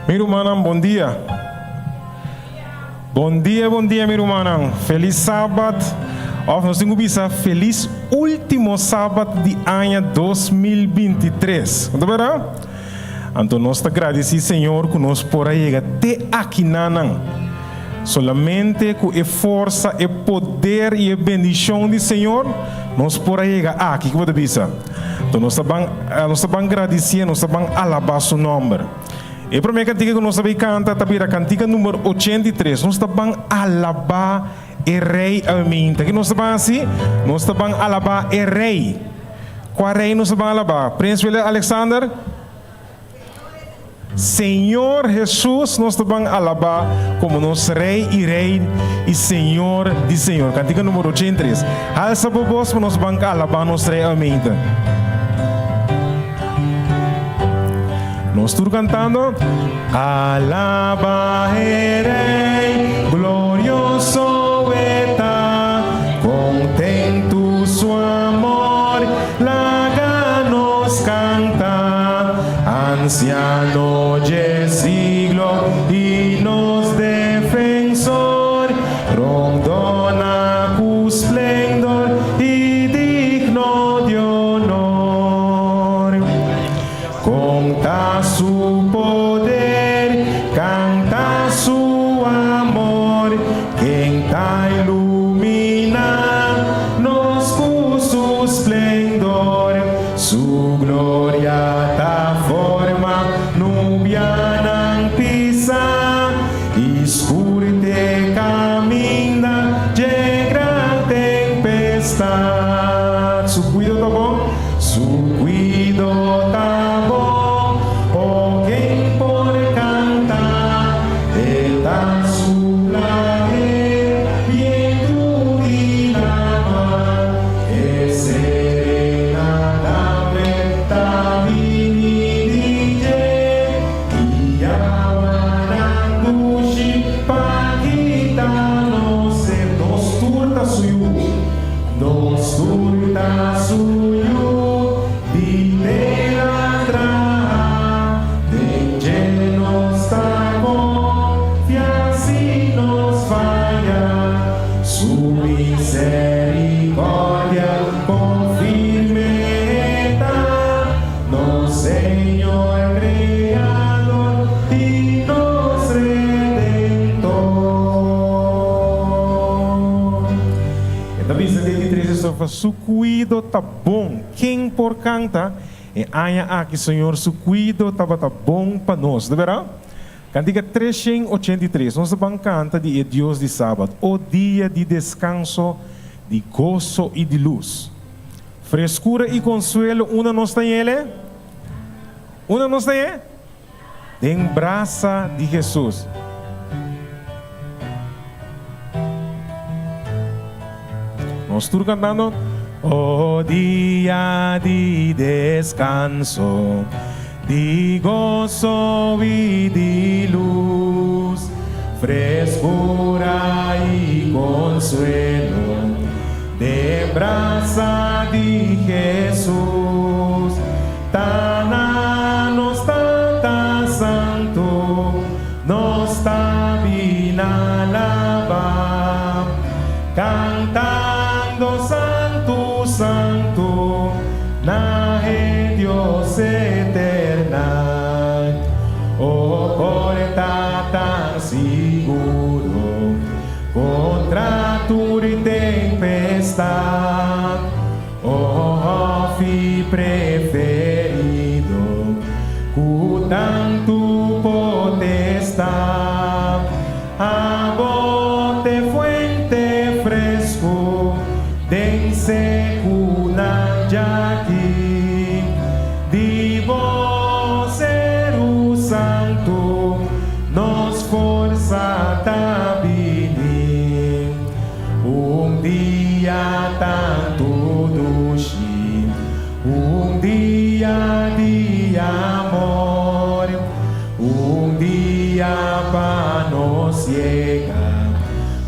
Mi irmão, bom dia. Bom dia, mi irmão. Feliz sábado. Nós temos que feliz último sábado de ano 2023. Tá vendo? Então nós te agradecemos, Senhor, que nós por aí até aqui nanang. Solamente com a força, o poder e a bendição do Senhor, nós por aí aqui que você pensa. Então nós estamos agradecendo, nós estamos alabar seu nome. E a primeira cantiga que nós estamos cantando é a cantiga número 83. Nós estamos alabar o Rei Alminta. Que nós estamos assim? Nós estamos alabar o Rei. Qual Rei nós estamos alabar? Príncipe Alexander? Senhor Jesus, nós estamos alabar como nosso Rei e Senhor de Senhor. Cantiga número 83. Alça por vós, nós vamos alabar nosso Rei Alminta. Nós estamos cantando. Alaba Rei, glorioso está, contento su amor, láganos canta, anciano de siglo y nos defensor, rondona cu splendor y digno de honor. Conta su poder, canta su amor, quien ta ilumina nos con su esplendor, su gloria ta forma nubiana pisa, escurte camina de gran tempestad. Su cuido ta bom, su cuido ta bom. Su cuido tá bom. Quem por canta e aia aqui, Senhor, su cuido tá bom para nós, de verdade? Cantiga 383. Nós vamos cantar de Deus de sábado, o dia de descanso, de gozo e de luz. Frescura e consuelo, uma nós tem ele? Uma nós tem ele? De embraça de Jesus. Nós estamos cantando. Oh dia de descanso, de gozo y de luz, frescura y consuelo, de braza de Jesús, tan a nos tanta santo, nos está bien alabar, cantando santo, santo, nahe Dios eterna. Oh, porta tan seguro contra tu tempestad. Oh, fi preferido, cu tanto potestad. A bote fuente fresco, dense cuna yaqui, divo seru santo, nos forza tabini, dia tanto dushi, dia de amor, dia para nos llegar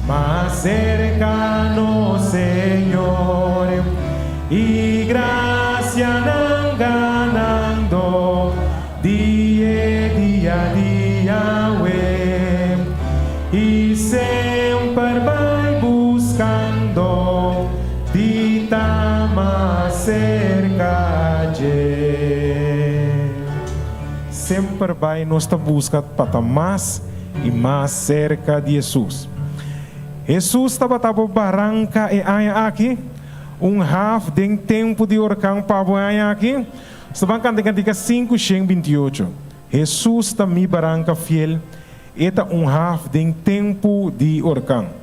más cercano, Señor, y gracia ganando día a día cerca de. Sempre vai nos buscar para mais e mais cerca de Jesus. Jesus estava barranca e aia aqui, half de tempo de orcão para aia aqui. Estavam cantando 5:28. Jesus também barranca fiel, eta half de tempo de orcão.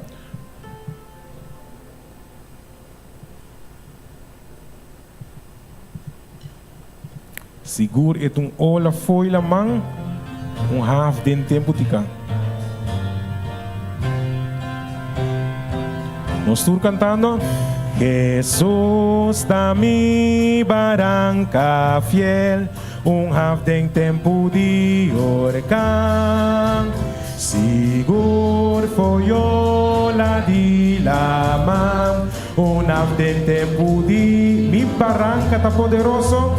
Seguro é ola foi la mão, half de tempo de cá. Nós estamos cantando. Jesus da mi barranca fiel, half de tempo de orcão. Seguro foi ola de la mão, half de tempo de mi barranca tá poderoso.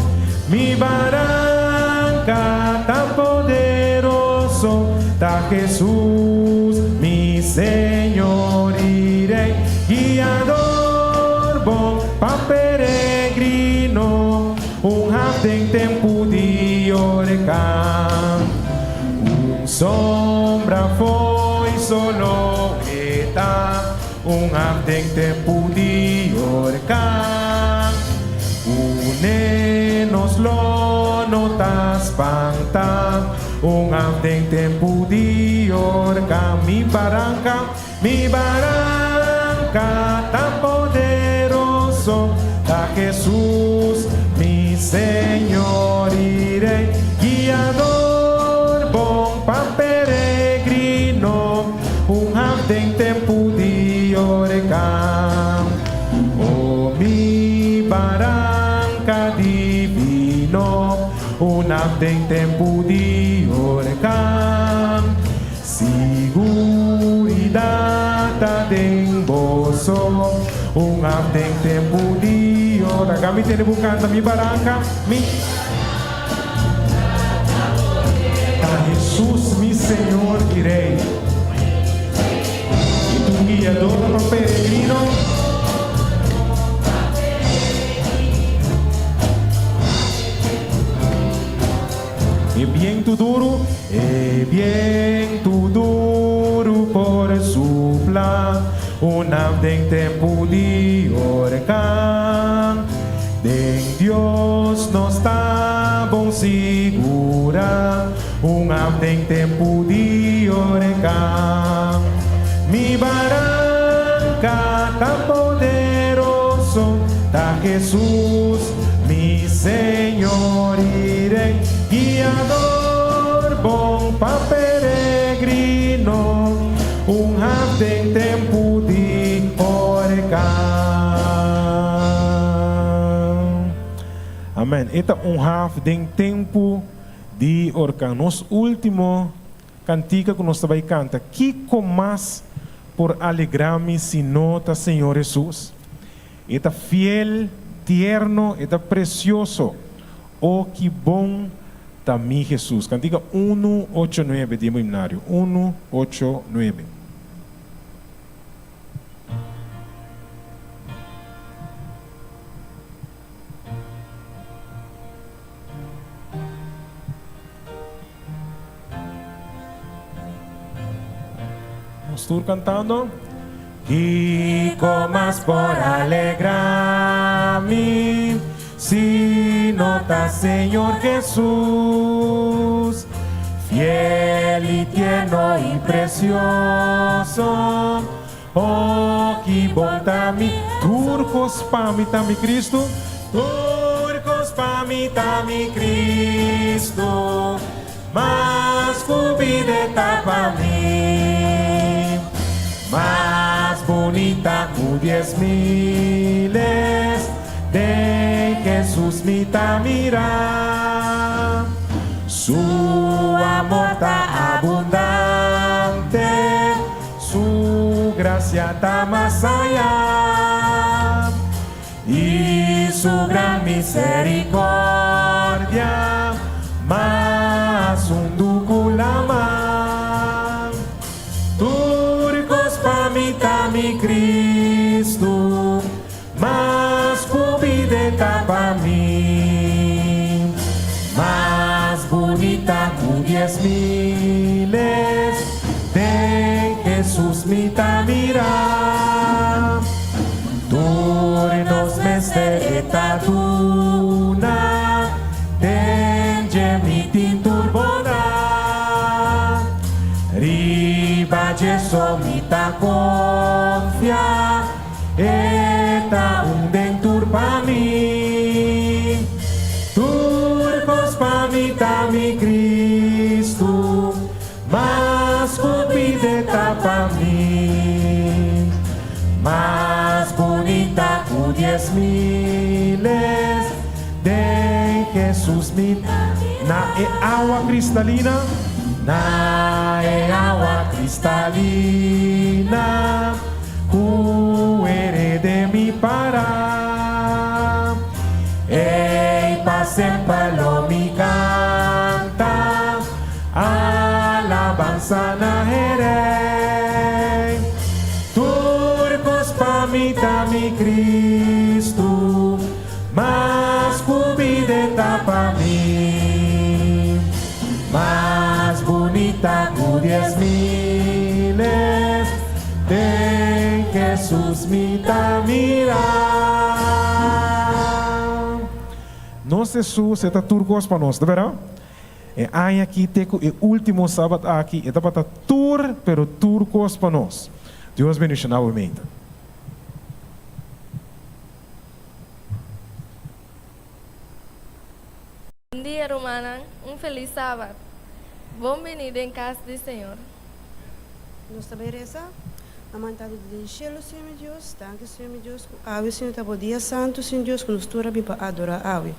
Mi barranca tan poderoso, da Jesús, mi Señor y Rey, guiador, bom, pa peregrino, half de tempo de orcão. Sombra foi solo eta, half de tempo de orcão. Nos lo notas panta, half de tempo de orcão. Mi barranca tan poderoso, da Jesus, mi Señor y Rey, guiador, bom pa peregrino, half de tempo de orcão. Oh, mi barranca divino, half de tempo de orcão. Seguridade em bolso, half de tempo de orcão. Kami tinibukanta mi barranca, mi a Jesus, mi Senhor e Rei, e tu guiador para peregrino. É viento duro por soplar, half de tempo de orcão. De Deus nós estamos segura, half de tempo de orcão. Mi barranca tan poderoso, da Jesus, mi Señor y Rey, guiador, bom pa peregrino, half de tempo de orcão. Amém. Esta half de tempo de orcão. Nos último cantiga que nós vai cantar. Que comas por alegrar-me se nota, Senhor Jesus. Esta fiel, tierno, esta precioso. Oh, que bom também Jesus. Cantiga 189 de himnário. 189. Estou cantando. Que comas por alegrar-me, se nota, Senhor Jesus, fiel y tierno y precioso. Oh, que bom mi turcos pa mi Cristo, turcos pa mi Cristo, mas cubideta pa mí, más bonita que 10,000 de Jesús mi mira. Su amor está abundante, su gracia está más allá, y su gran misericordia más undulama. Turcos pa mi Cristo, mas cubide bonita para mí, más bonita que 10,000 de Jesús me mira. Turnos meste etaduna, denje mi tinturbona. Riba Jesu mi ta confia, eta dentur pa mi. Turcos pa mi ta mi Cristo, mas cupide ta pa mi. Más bonita que 10,000 de Jesús mi. Na e agua cristalina, na e agua cristalina, de mi para. E pa sempre lo mi canta, alabanza na herei. Turcos pa mi Cristo, mas cubide pa mi. Más bonita que 10,000 de Jesús mi mira. Não se está turcos para nós, de verdade? E aí aqui teco o último sábado aqui, é para tur, pero turcos para nós. Deus bendiga novamente. Bom dia, Romana. Feliz sábado. Bem-vindo em casa do Senhor. Nós também rezamos. Amantado do cielo, Senhor meu Deus, danke, Senhor meu Deus, ave, Senhor, tá bom dia santo, Senhor Deus, que nos tura bem para adorar ave.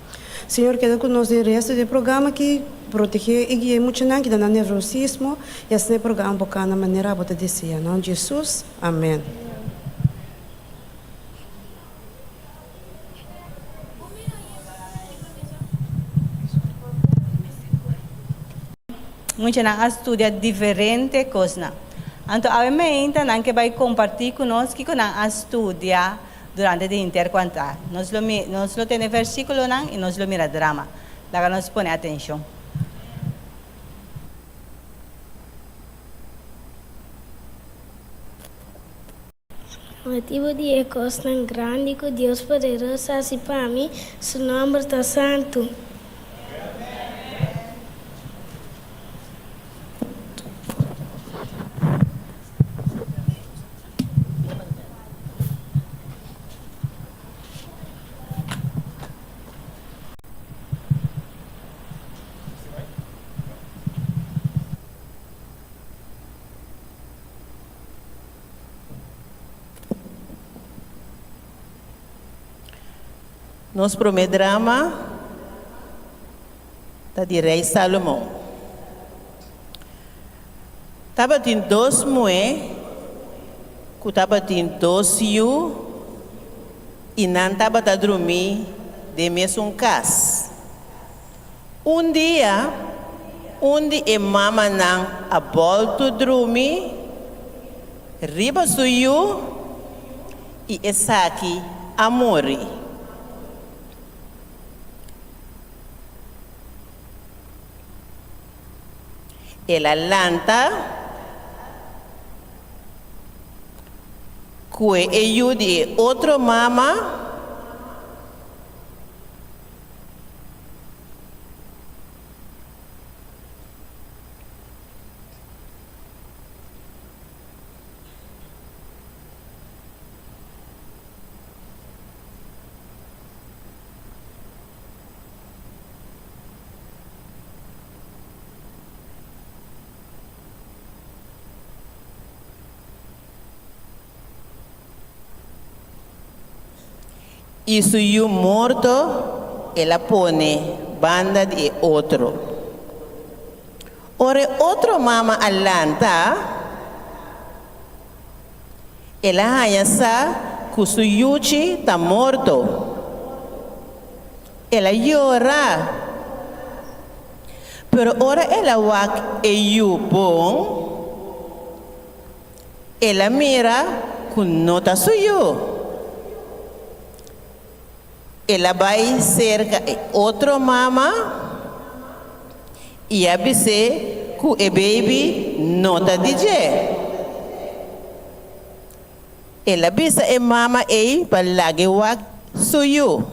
Senhor, queda conosco no resto do programa que proteger e guiar muito não, que dá nervosismo, e assim programa boca na maneira bota deseja, não Jesus, amém. Muito não estuda diferente coisa. Então, obviamente, não que vai compartilhar conosco que não estudia durante o interquantar. Nós lo temos versículo não e nós lo mira drama. Lá nós põe atenção. O motivo de ecos tão grande que Deus poderoso assim para mim, seu nome está santo. Nos primeiro drama tá de rei Salomão. Tava tem 2 mulheres, que tava tem 2 filhos e não tava a dormir de mesmo casa. Dia, onde a mama não a volta a dormir, riba suyo e essa aqui a morrer. Ela lanta que ajude outra mama e se o morto, ela põe banda de outro. Ora, outra mama alanta, ela acha que o yuchi está morto. Ela llora. Pero ora ela wak e bom, ela mira que não está suyo. ela vai cerca outro mama e abise que o baby não tá DJ. Ela bisa mama para lagi wag suyu.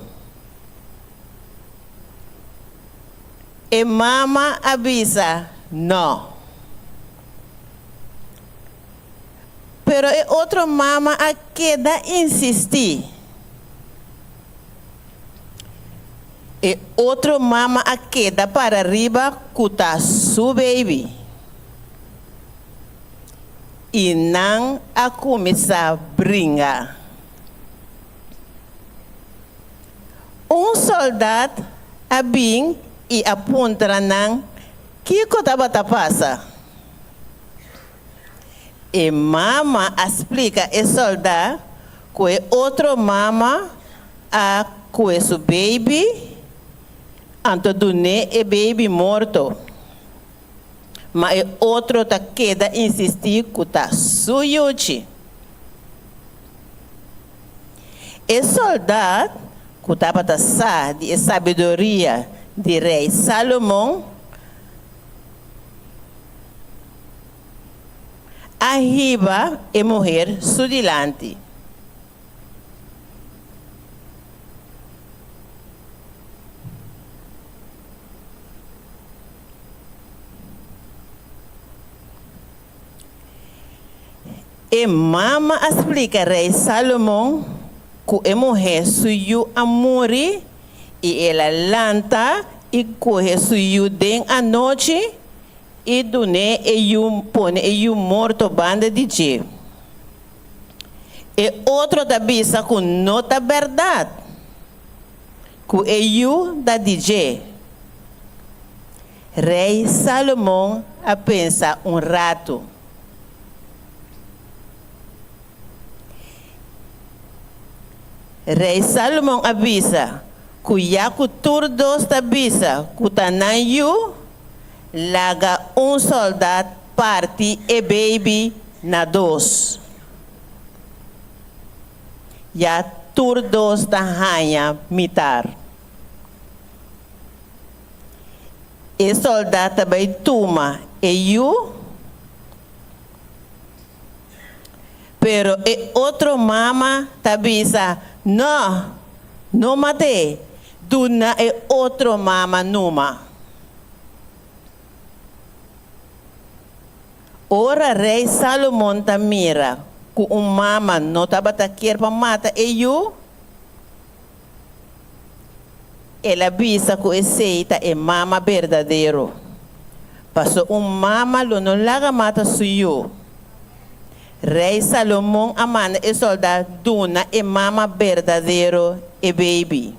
Mama avisa no. Pero outro mama a queda insistir. Outro mama a queda para arriba kuta su baby. E não a começar a brincar. Soldado a bem e aponta nang que coisa tá passa. E mama explica e soldado que outro mama a que su baby anto dune e baby morto. Mas outro tá queda insistir que tá suyuchi. E soldado que estava de sabedoria de rei Salomão, arriba e morrer sudilante. E mama explica rei Salomão que a mulher suiu a morrer e ela lanta e corre suiu dentro a noite e dune e põe e morto banda de dia. E outro da bisa que não é verdade que eu da DJ. Rei Salomão a pensa rato. Rei Salomão avisa que já que todos avisa que tanayu laga soldado parte e baby na dos. Já todos da rainha militar. E soldado também toma e eu pero e outro mama tabisa não matei. Duna e outro mama numa. Ora rei Salomão mira que mama não estava quer para matar eu. Ela visa que aceita é mama verdadeiro. Passou mama não laga mata suyo. Rei Salomão amanda e soldado duna e mama verdadeiro e baby.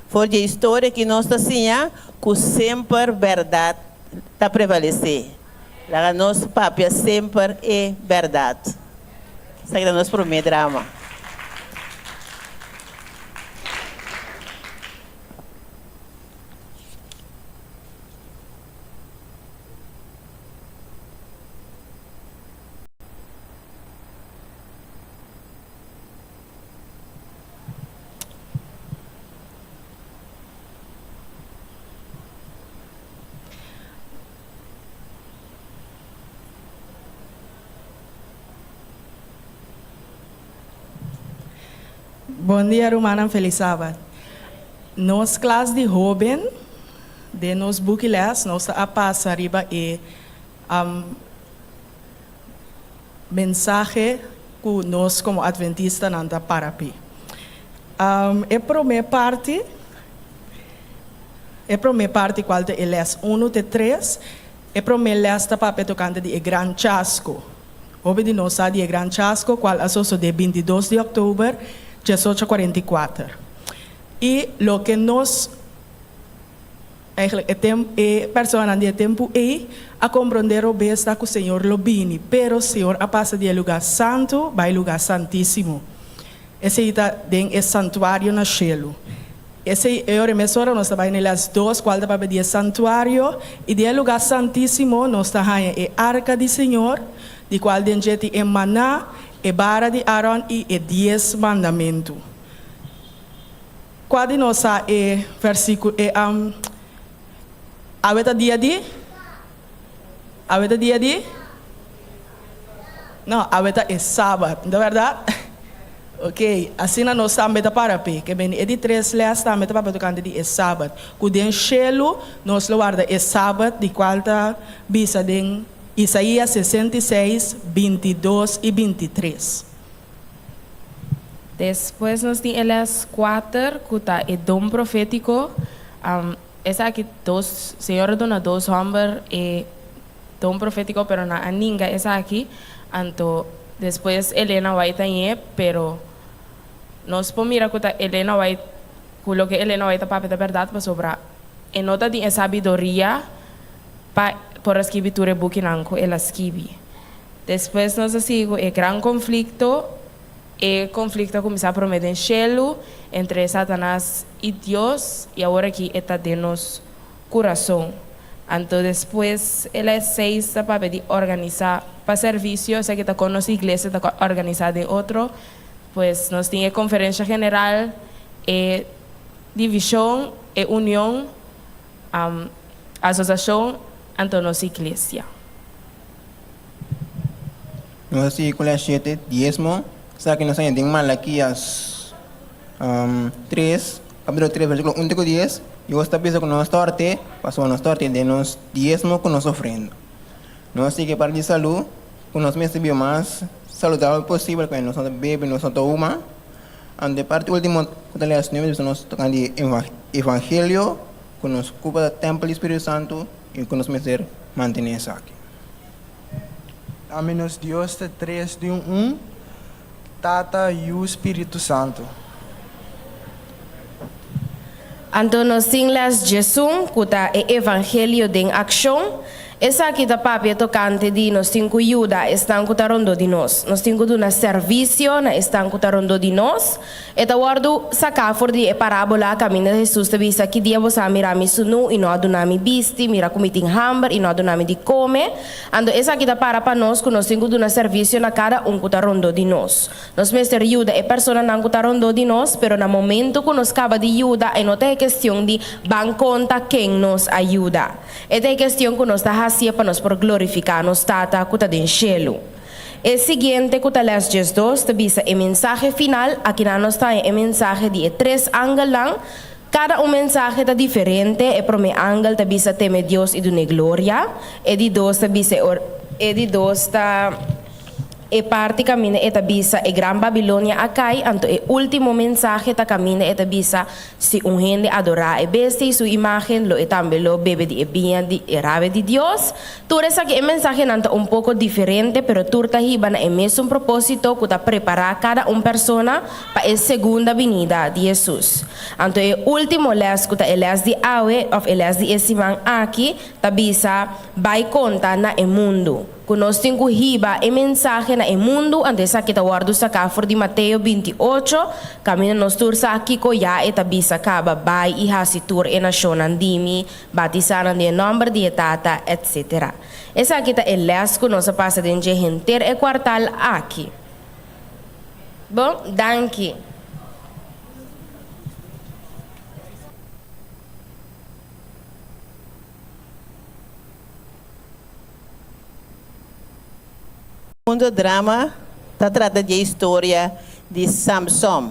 Foi a história que nós tínhamos que sempre verdade está prevalecer. A nossa papia sempre é verdade. Isso é nosso primeiro drama. Bom dia, Romana. Feliz sábado. Nos classe de jovem, de nos buquilas, nós a passar arriba e mensagem que nós como adventista não dá para pi. A primeira parte qual é les 1-3, a primeira lesta para tocante de Gran Chasco. Houve de nós de Gran Chasco, qual associo de 22 de outubro, 1844. E lo que nos personas de tempo a compreender o besta que o Senhor lo vini, pero o Senhor a passa de lugar santo vai lugar santíssimo. Esse está dentro do santuário na cielo. Esse é o emissora nós trabalhamos nas duas qual para de santuário e de lugar santíssimo nós trabalhamos é arca do Senhor, de qual de gente emaná e vara de Aaron e 10 mandamentos. quando nós é versículo aweta dia de não, aweta é sábado, não é verdade? Ok, assim nós estamos para pé, que bem, é de 3 leas estamos para tocando de sábado. Quando em chelo, nós guarda é sábado, de quarta bisa de Isaías 66, 22 e 23. Después nos di Elias 4, kuta e dom profético. Esa aqui dos, Senhor dona dos hombres e dom profético, pero na aninga esa aqui. Anto, después Elena vai tañe, pero nos pomira kuta Elena vai, kulo que Elena vai tapar de verdade para sobra. E nota di sabedoria pa por escritura bukinanko ela escribe. Después nos sigo e gran conflicto. El conflicto comienza a prometer en cielo entre Satanás y Dios, y ahora aquí está de nos corazón. Entonces después el 6 para pedir organizar para servicio, sé que está con nuestra iglesia, está organizada de otro, pues nos tiene conferencia general, división, unión, asociación ante nuestra iglesia. Nuestra iglesia 7, diezmo. Sa akin nasa ending Malaquias 3, capítulo 3, versículo 1 a 10. Yo esta pieza con nuestra parte, pasó a nuestra parte de nos diezmo con nuestra ofrenda. Nos sigue para de salud, con nos meses bio más saludable posible, con nosotros bebe, nosotros uma. Ante parte último, con las 9, nos tocan de evangelio, con nos ocupa del templo del Espíritu Santo y con nos meses mantener eso aquí. A menos Dios de 3 de 1. Tata e o Espírito Santo. Anto nos singlas Jesus, kuta e evangelio de acción. Esa aqui da papia tocante di nos cinco ayuda estão cutarondo de nós. Nos cinco do na serviço na estão cutarondo de nós. Eta guardo saca for di e parábola caminho de Jesus te visa que dia você mira mi sunu e não adunami bisti, mira comiting hamburger e não adunami de come. Ando esa aqui da para nós com nos cinco do na serviço na cada cutarondo de nós. Nos mestre ayuda e persona não cutarondo de nós, pero na momento que nos acaba de ayuda e não tem questão de ban conta quem nos ajuda. E tem questão que nos está assim para nós por glorificar nos tata que está em cielo. E seguinte que está les Jesus te visa o mensagem final, aqui nós está o mensagem de 3 ângulos. Cada mensagem está diferente e para o ângulo te visa teme Deus e dune glória, e de 2 te visa e de 2 está e parte camina eta bisa e Gran Babilônia acai, anto e último mensaje ta camina eta bisa si un gente adorar e besti su imagen lo e también lo bebe di e bien di e rave di Dios. Tú esa que el mensaje nanta un poco diferente, pero turta hiba na e mesmo propósito que ta preparar cada persona para a segunda venida de Jesus. Anto e último les que ta eles di awe of eles di esiman aqui ta bisa vai conta na e mundo. Conosco cinco hiba e mensagem na e mundo antes a kita guardo sa kafor di Mateo 28 kami na nos tur sa akiko ya e tabisa ka babay iha si tur e nasyon andimi batisaran di number di tata etc. Esa kita eles conosco pasa din je hinter e kwartal aqui. Bom, danke. O segundo drama trata de história de Samson.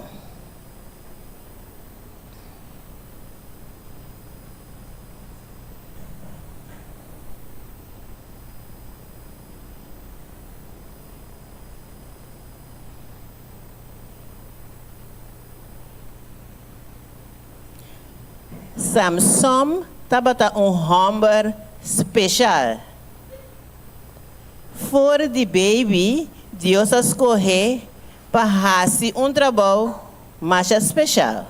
Samson estava homem especial. For de baby, Deus escolheu para fazer trabalho mais especial.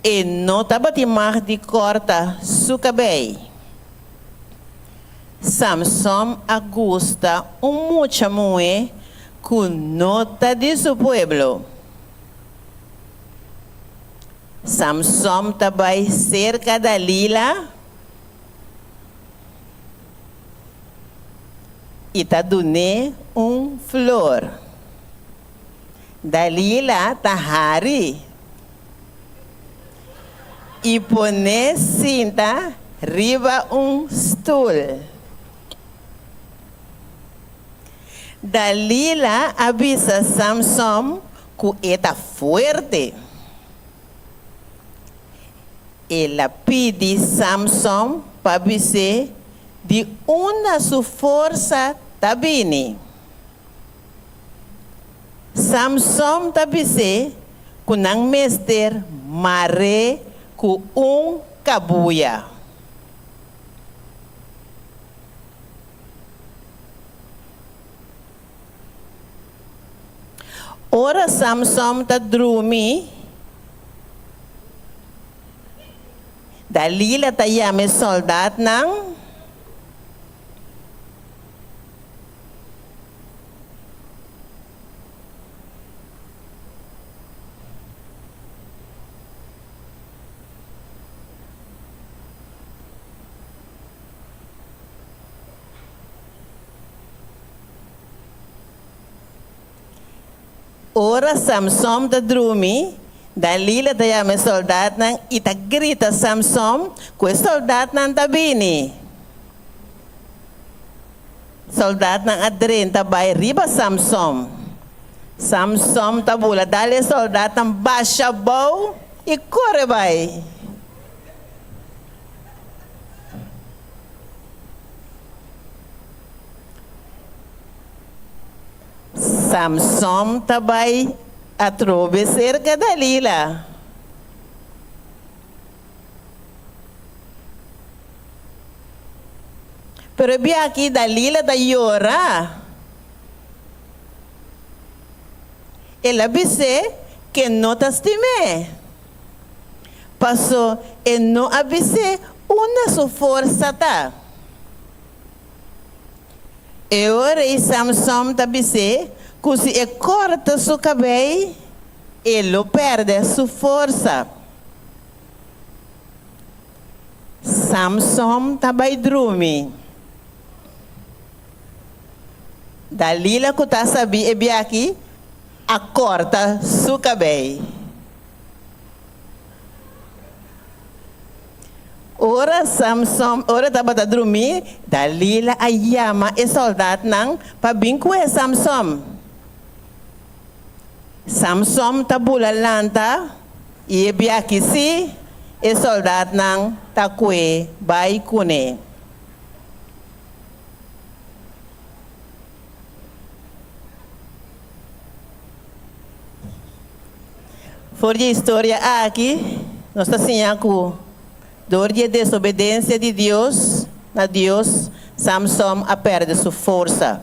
E não estava de mar de corta seu cabelo. Samson agusta muita mulher com nota de seu pueblo. Samson também cerca da Lila. E está dando flor. Dalila tahari. Y pone cinta riba un stool. Dalila avisa Samson que está fuerte. Ela pede Samson para dizer de onde sua força está vindo. Samson está dizendo que não mestre mare com cabuia. Ora Samson está dormindo. Dalila está chamando soldado não. Ora Samson está dormindo. Dalila está chamando soldado não e está grita Samson que o soldado não está vindo. Soldado não adrenta vai riba Samson. Samson está bula, dale soldado não baixa bow e corre vai. Samson está vai atravessar a Dalila. Pero bem aqui Dalila da llora. Ela disse que não te estimé. Passou e não avise onde sua força está. E ora Samson está dizendo que se corta seu cabelo, ele perde sua força. Samson estava dormindo. Dalila que está sabendo é aqui, corta seu cabelo. Ora Samson, ora estava dormindo, Dalila a chama o soldado não para vir com Samson. Samson está bula lanta e é aqui sim, o soldado não está com ele, vai com ele. For a história aqui, nós estamos ensinando dor de desobediência de Deus, na Deus, Samson a perde sua força.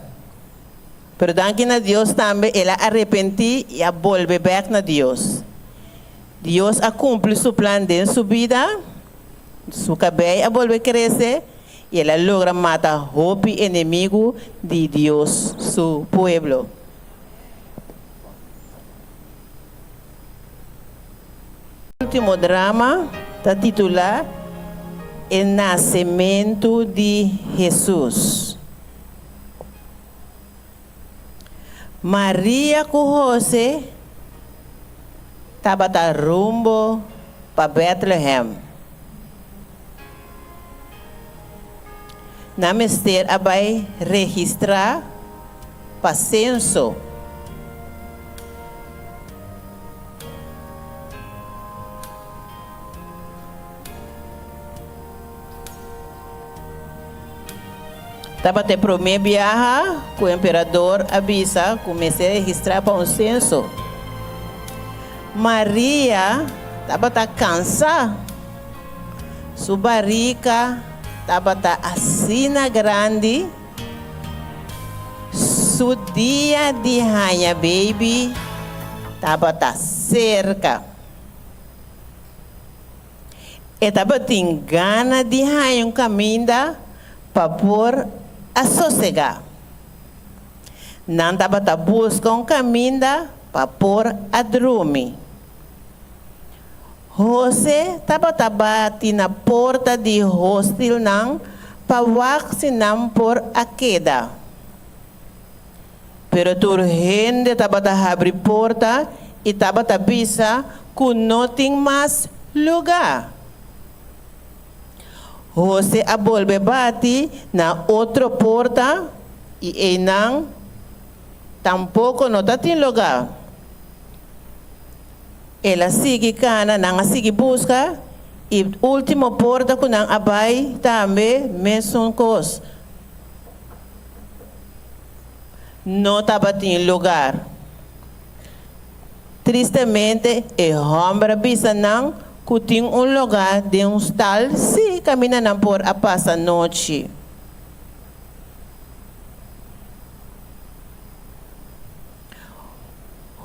Pero danke na Deus também, ele arrepende e a volve back na Deus. Deus a cumpre seu plano de sua vida, seu cabelo a volve crescer e ele logra matar o inimigo de Deus, seu pueblo. O último drama está titulado O Nascimento de Jesus. Maria com José estava rumbo para Bethlehem. Na mister vai registrar para censo. Estava até primeiro viagem, que o imperador avisa, comecei a registrar para um censo. Maria estava cansada, sua barriga estava assim grande, seu dia de ranha baby estava cerca. E estava tem gana de ranha caminho para pôr a sossegar. Não estava buscando caminho para pôr a dormir. José estava batendo na porta de hostel para vacinar por a queda. Pero turhende tabata abrir porta e tabata bisa com não tem mais lugar. Você a volve bate na outra porta e não tampouco não tem lugar. Ela sigue cana, não sigue busca e última porta que não abai também mesmo coisa. Não estava em lugar. Tristemente, o homem bisa não que tem lugar de tal se camina não por a passa noite.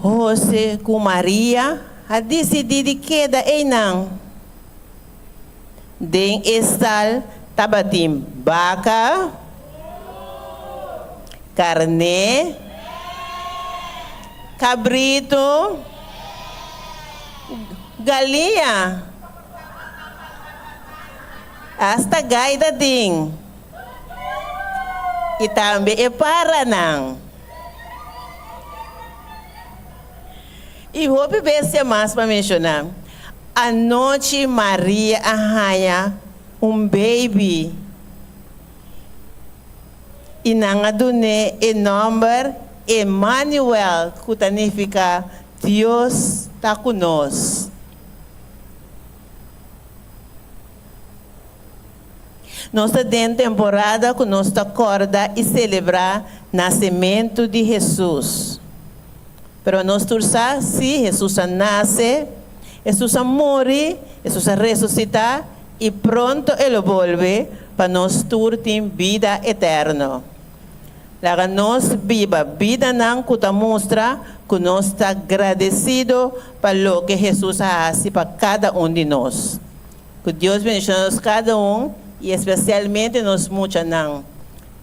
José com Maria a decidido que da não. Den estal tabatim vaca, carne, cabrito, galinha, hasta gaida ding. E também é para não. E vou beber mais para mencionar. A noite Maria arranha baby. E não adune o nome Emmanuel, que significa Deus está conosco. Nós estamos em temporada que nós acorda e celebrar o nascimento de Jesus. Pero nós torçamos, se Jesus nasce, Jesus morre, Jesus ressuscita e pronto ele volve para nós ter vida eterna. Laga nós viva vida não que mostra que nós está agradecido para o que Jesus faz para cada de nós. Que Deus bendiga cada e especialmente nós muitos não.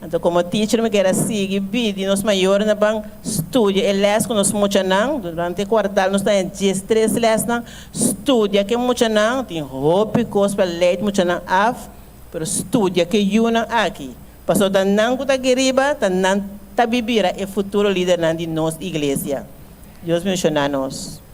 Então, como teacher, me quero seguir vídeo, nós maiores na bang estudo, e les que nós muitos não, durante o quartal nós temos 13 les não, estudia que muitos não, tem roupa, coisa para leite, muitos não, mas estudia que yuna aqui. Passou da não que está queriba, da não está bibira, é futuro líder de nossa igreja. Deus menciona nós.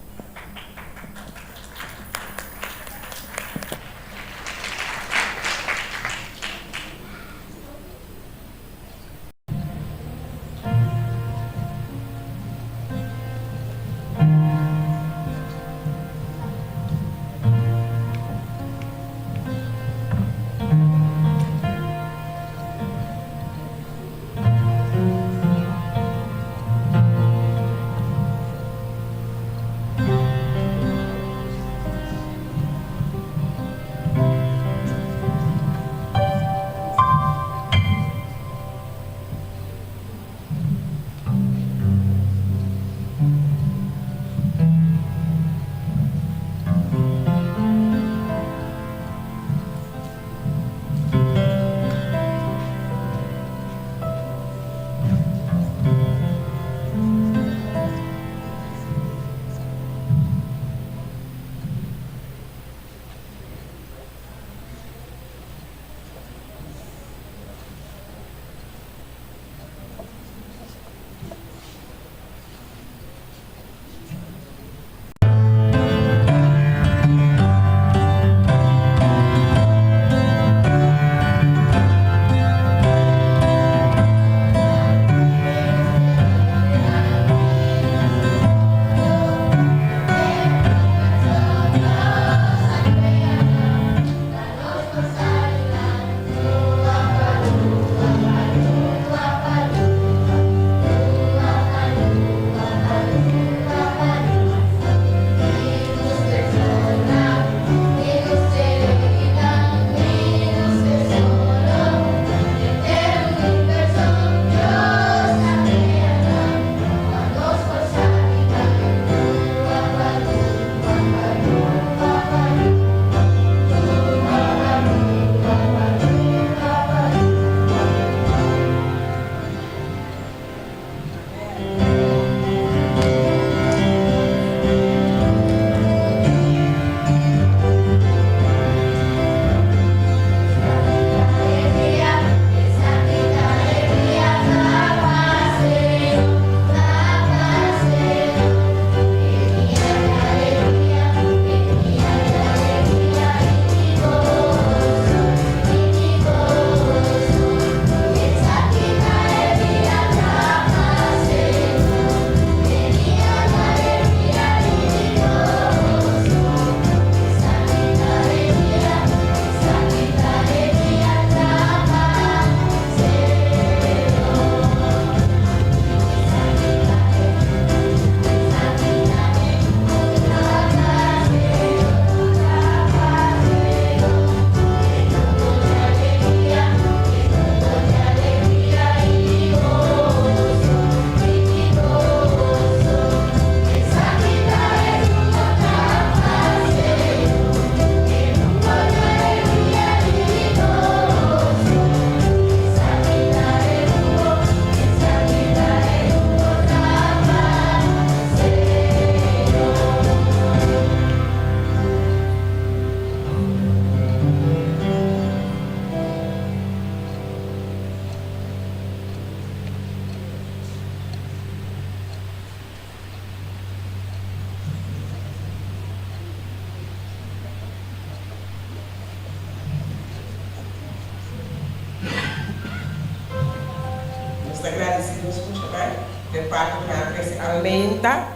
parte que nós aumenta.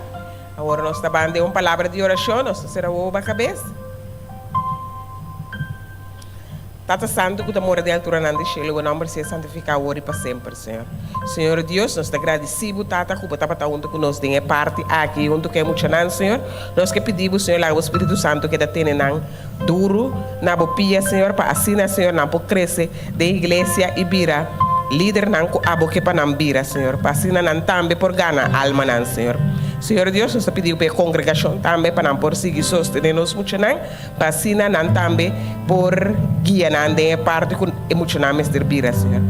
Agora nós estamos dando uma palavra de oração, nós estamos a cabeça. Tata Santo, que mora de altura na Chile, o nome seja santificado hoje para sempre, Senhor. Senhor Deus, nós te agradecemos, Tata, que está junto com nós, tem parte aqui, junto com muito não, Senhor. Nós que pedimos, Senhor, lá o Espírito Santo que está tendo duro, na bopia, Senhor, para assim, Senhor, não pode crescer da igreja e vira líder não abo que para não vira, Senhor. Para assim, não também por gana alma, não, Senhor. Senhor Deus, nós pedimos para a congregação também para não por seguir sostener-nos muito não, para assim não também por guiar não de parte com emocionalmente servir, Senhor.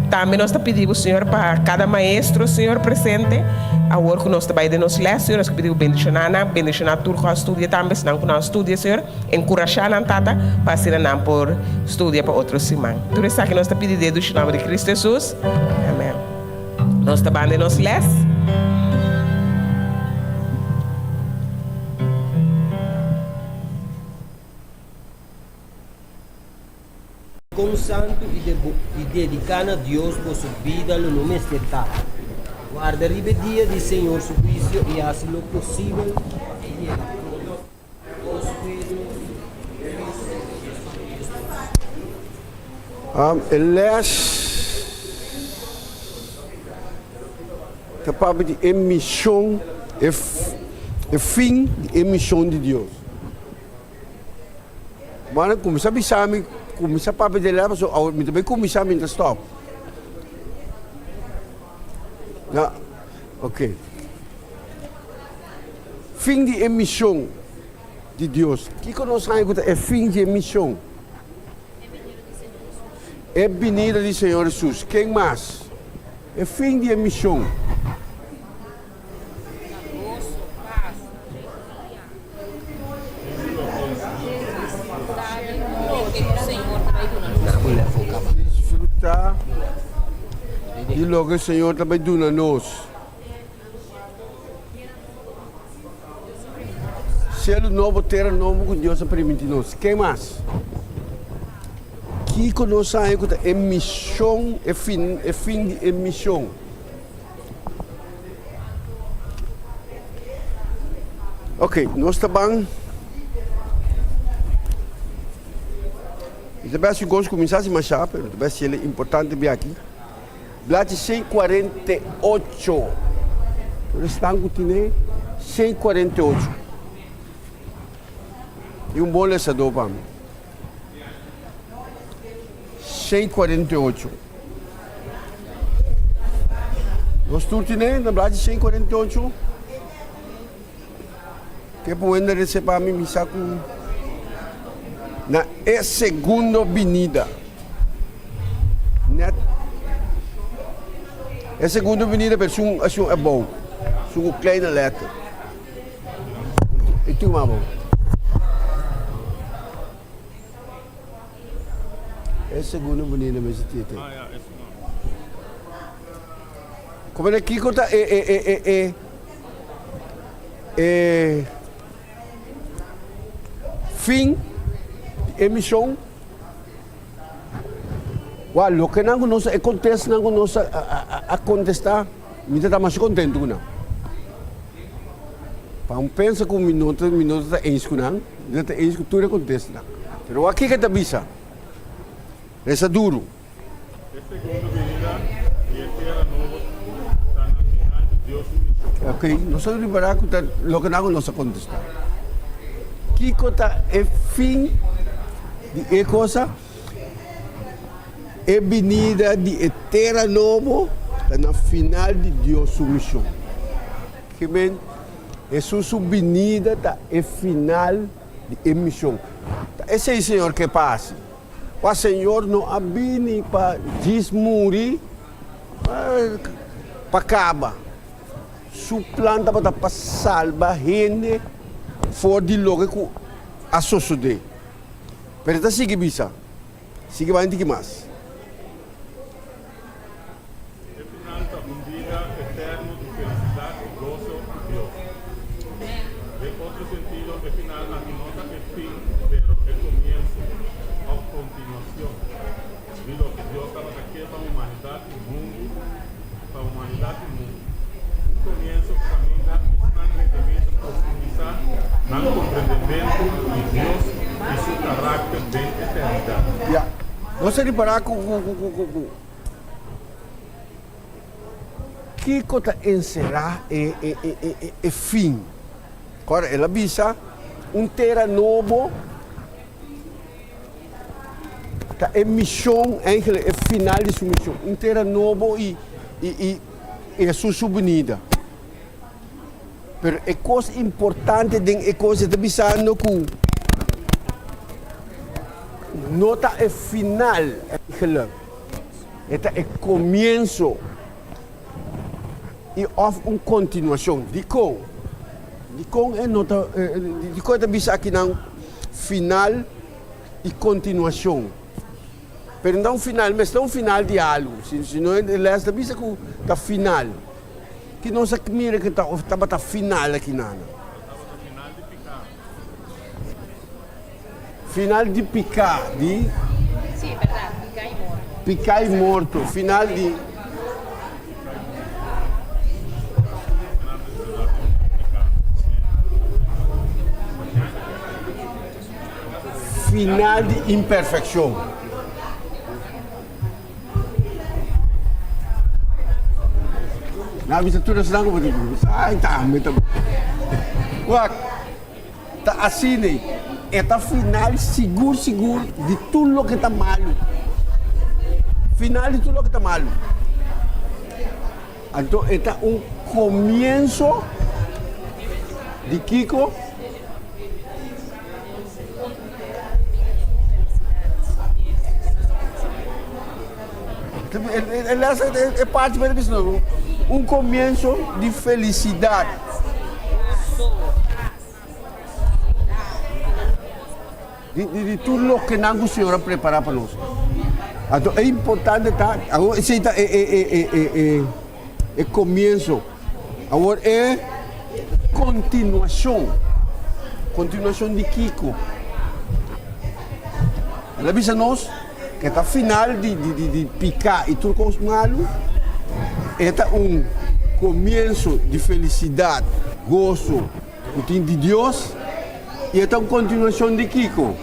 Também nós pedimos, Senhor, para cada maestro, Senhor, presente, a hora que nós trabalhamos nos ler, Senhor, nós pedimos bendicionar tudo que nós estudia também, senão que nós estudia, Senhor, encorajar não tata, para assim não por estudar para outros semana. Tudo isso que nós pedimos no nome de Cristo Jesus. Amém. Nós trabalhamos nos ler. Como santo e dedicando a Deus vossa vida no nome estetal. Guarda ribe dia de Senhor su juicio e hace lo possível. Elias, capaz de emissão, é fim de emissão de Deus. Mas como sabe, começar para pedir lá, mas também começar a stop. Não, ok. Fim de emissão de Deus. O que nós sabemos é fim de emissão? É venida do Senhor Jesus. Quem mais? É fim de emissão. Desfrutar e logo o Senhor também dá a nós. Ser novo, ter novo com Deus permite nós. Quem mais? Que nós sabemos que é missão, é fim de emissão. Ok, nós estamos. Talvez se nós começarmos a marchar, talvez é importante ver aqui. Blate 148. Nós estamos com 148. E bom lesador para mim. 148. Nós estamos na Blate 148. Que pode receber a mim, me saco. Na segunda avenida. A segunda avenida é bom. É uma kleine letra. E tu, mamão? É segunda avenida, mas tem. Como é que conta? Fim. Emissão. O que não nós acontece não nós a contestar, me dá mais contente não. Para pensa com minuto está enxco não, está enxco tudo acontece não. Mas aqui que está bisa, é duro. Ok, nós vamos liberar o que não nós a contestar. Que conta é fim de coisa é venida de eterno novo na final de Deus sua missão. Que bem, é sua venida é final de missão. Esse é o Senhor que passa. O Senhor não abine para desmurir, para acabar. Sua planta para salvar gente fora de lugar que a sociedade. Pero esta sigue bisa. Sigue vai que mais. É final uma vida eterna de felicidade e gozo de Deus. De outro sentido, é final a que nota é fim, pero é comienzo ou continuação de lo que Deus estava aqui para a humanidade e o mundo, para a humanidade e o mundo. Nós se reparar com que está encerrar é fim. Agora, ela avisa terra novo, a missão é final de sua missão. Terra novo e a sua subvenida. Mas a coisa importante é coisa de avisando que não é final, é começo e uma continuação. Dico é nota, dico é bisa aqui não final e continuação. Pero não final, mas não final de algo. Se não é lesta bisa que tá final. Que não se mira que tá final aqui nada. Final de picar, de? Sim, é verdade, picar e morto. Picar e morto, final de... Final de imperfeição. Na visita sedang ko betul. Ay, tama ito. Wag. Ta asini. Eta final seguro de tudo que está malo. Final de tudo que está malo. Então, eta começo de Kiko. É parte da visão. Começo de felicidade. De tudo que o Senhor preparar para nós. Então é importante esse é começo. Agora é continuação de Kiko. Ela avisa nós que está final de picar e tudo com os malos. É começo de felicidade, gozo, de Deus. E é uma continuação de Kiko.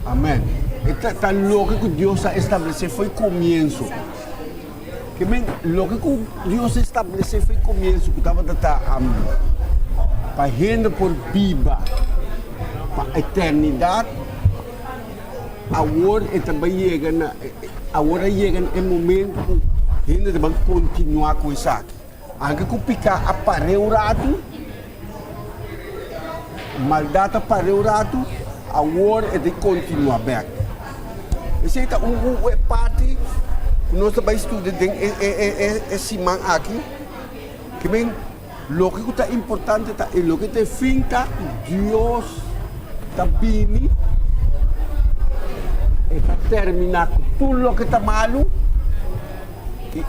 Amém. Está louco que Deus estabeleceu foi começo. Que bem, louco que Deus estabeleceu foi começo. Que estava para renda por viva, para a eternidade. Agora também chega o momento que ainda vamos continuar com isso aqui. Anche que picar apareu rato, maldade apareu rato, agora é de continuar bem. Essa é uma parte que nós também estudamos esse man aqui, que bem, o que é importante é o que te finta Deus está vindo e para terminar com tudo o que está malo e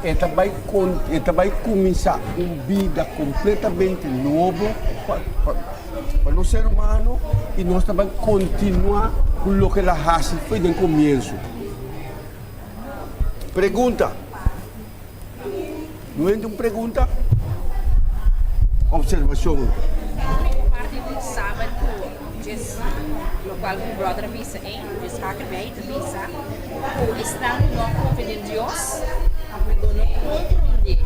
vai começar uma vida completamente nova para o ser humano e nós também continuar com o que ela faz foi no começo. Pergunta. Não é uma pergunta? Observação. Parte do sábado, no qual o brother avisa, diz hacker bem, avisa, o estando no confiança em Deus, no compreender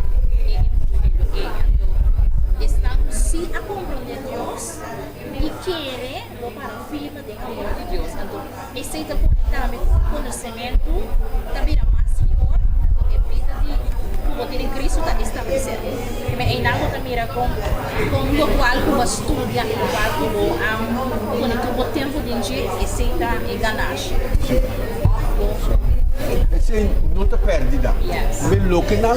estando se a compreender Deus e querer para o firma do amor de Deus. Então, esse também conhecimento também poder em Cristo está estabelecido. Mas ainda não mira com o qual como estuda, o qual como quando o tempo de dia aceita e ganagem. Esse não está perdida. Mas o que não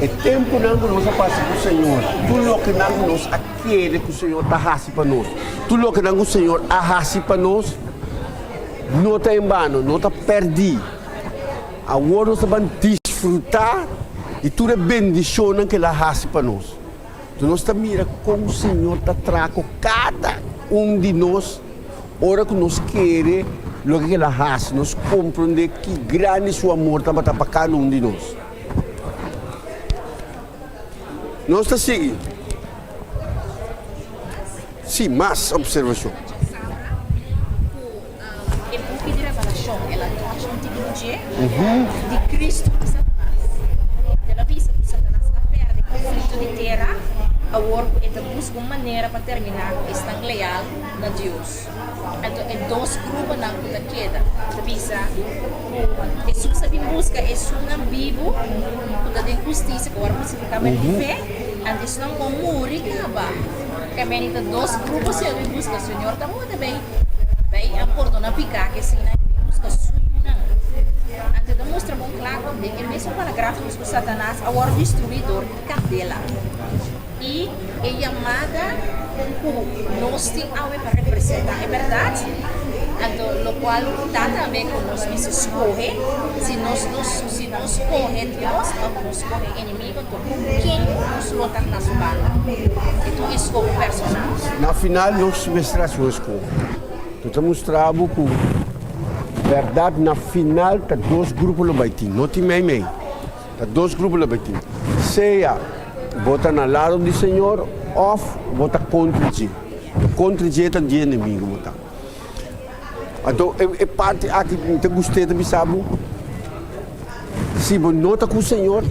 é tempo não nós passa com o Senhor. Tudo o que não nós quer que o Senhor está fazendo para nós. Tudo o que não o Senhor faz para nós não está em vano, não está perdido. Agora nós vamos desfrutar de toda a bendição que ela faz para nós. Então nós estamos mirando como o Senhor está trazendo cada de nós, hora que nós queremos, o que ela faz, nós compreendemos que grande é o seu amor para cada de nós. Nós está seguindo. Sim, mais observação. E buco de revelação, ela toca um tipo de Cristo a Satanás. Ela visa que Satanás perde o conflito de terra, a work e busca uma maneira para terminar estar leal a Deus. Então, é dois grupos na puta queda. Visa, Jesus sabe busca é um vivo, puta de justiça, que agora especificamente de fé, antes não vão morrer, que a menina dois grupos se busca, o Senhor está muito bem. Bem, a porta na picar que se não busca suuna. Antes demonstra bom claro que é mesmo parágrafo que Satanás é o destruidor de cadela. E é chamada que nós temos para representar, é verdade? Então, o qual está também com nós mesmos escolher, se nós escolher Deus, nós escolher inimigo, então quem nos luta na sua banda? Então, escolhe o personagem. Na final, nós mostramos a escolha. Então, mostramos que, verdade, na final, está dois grupos no baitinho, não tem meio. Está dois grupos no baitinho. Seja bota na lado do Senhor, ou bota contra ti. Contra ti é de inimigo, bota. Então, é parte aqui que eu gostei de saber. Se você não está com o Senhor,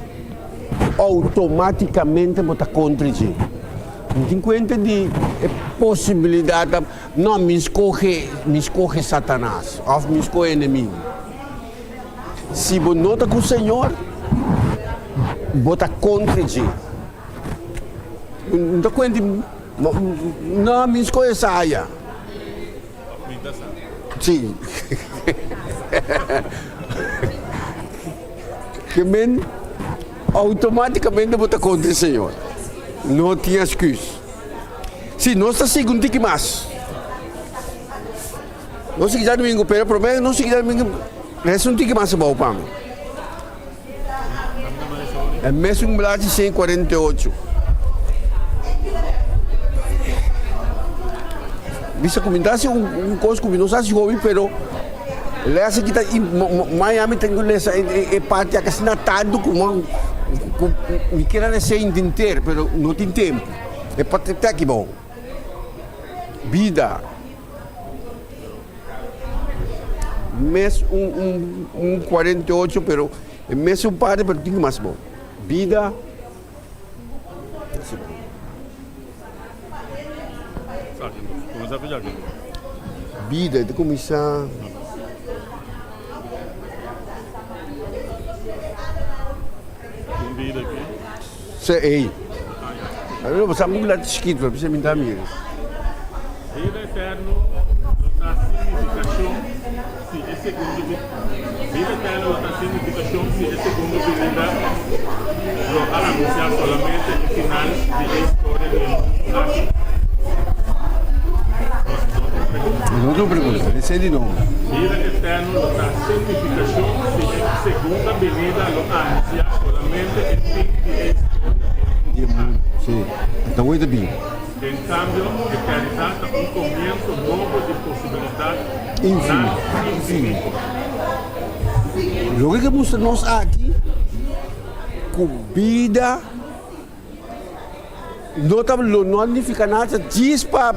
automaticamente bota contra ti. Não tem conta de possibilidade, não me escolhe Satanás, ou me escolhe inimigo. Se você não está com o Senhor, bota contra ti. Não está conta de, não me escolhe saia. Sim. Que men automaticamente bota contra o Senhor. Não tinha excusa. Sim, nós está segundo que mais. Nós se quiser domingo, pero prometo, nós se quiser domingo, resta um tique mais bom para mim. É mesmo um blade 148. Bisa comentasse coisa que não sabe se pero lessa que está em Miami tem lessa é parte que está tanto como me queira ser entender, pero não tem tempo. É parte até que bom. Vida. Mês 48, pero é mês parte, pero tem mais bom. Vida. Vida, de começar. Vida aqui. Sei. Agora você não vai escrito para você me dar mira. Vida eterno, a significação se é segundo. Vida eterno, a significação se é segundo vida. Lo anunciar solamente no final da história do mundo. Não estou perguntando, esse é de novo. Vida eterno, a significação se é segunda venida, lo anunciar solamente no fim da história. Sim, então muito bem. Em cambio, eternidade é comienzo novo de possibilidade infinito. O que mostra nós aqui, com vida, não fica nada, diz para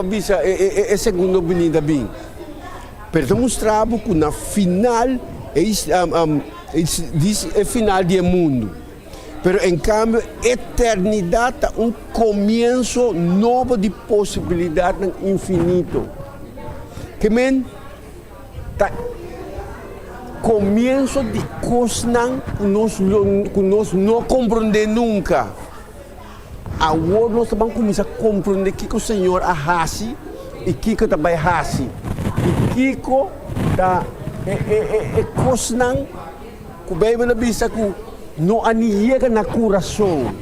bisa é segunda avenida bem. Pero mostrava que na final diz é final do mundo. Pero em cambio, eternidade é começo novo de possibilidade infinito. Que men tá começo de coisas que nós não compreendemos nunca. Agora nós vamos começar a compreender o que o Senhor faz e o que também faz. E o que é coisas que a Bíblia diz que não aniega na coração.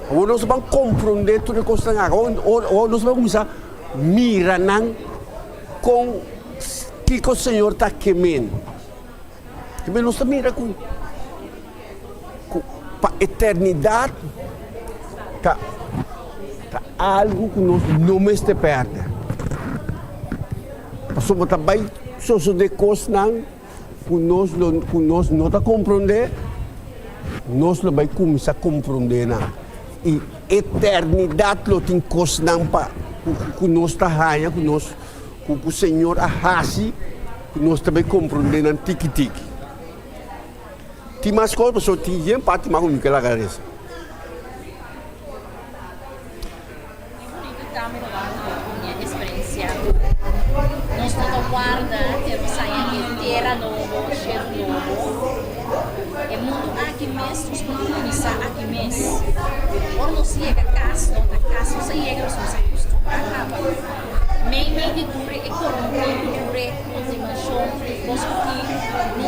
Agora nós vamos compreender tudo que está agora. Nós vamos começar a mirar com o que o Senhor está queimando. Nós estamos mirando com a eternidade. Tá algo que nós não me está perto. Passamos também só de coisas que nós não está compreendendo. nós não vai começar a compreender nada. E eternidade lo tem cosnan pa com nós tá raia, com nós com o Senhor arrasi, com nós também compreender nan tiki-tiki. Ti mais coisas, só ti jem parte mais comigo que ela garece. Nós não guarda, temos sangue terra novo, cheiro novo. É mundo aqui mesmo, nós podemos começar aqui mesmo. Quando nós chega a casa, nós chega, nós nos acostumamos. Meio de dure, economia, dure, consumação, nós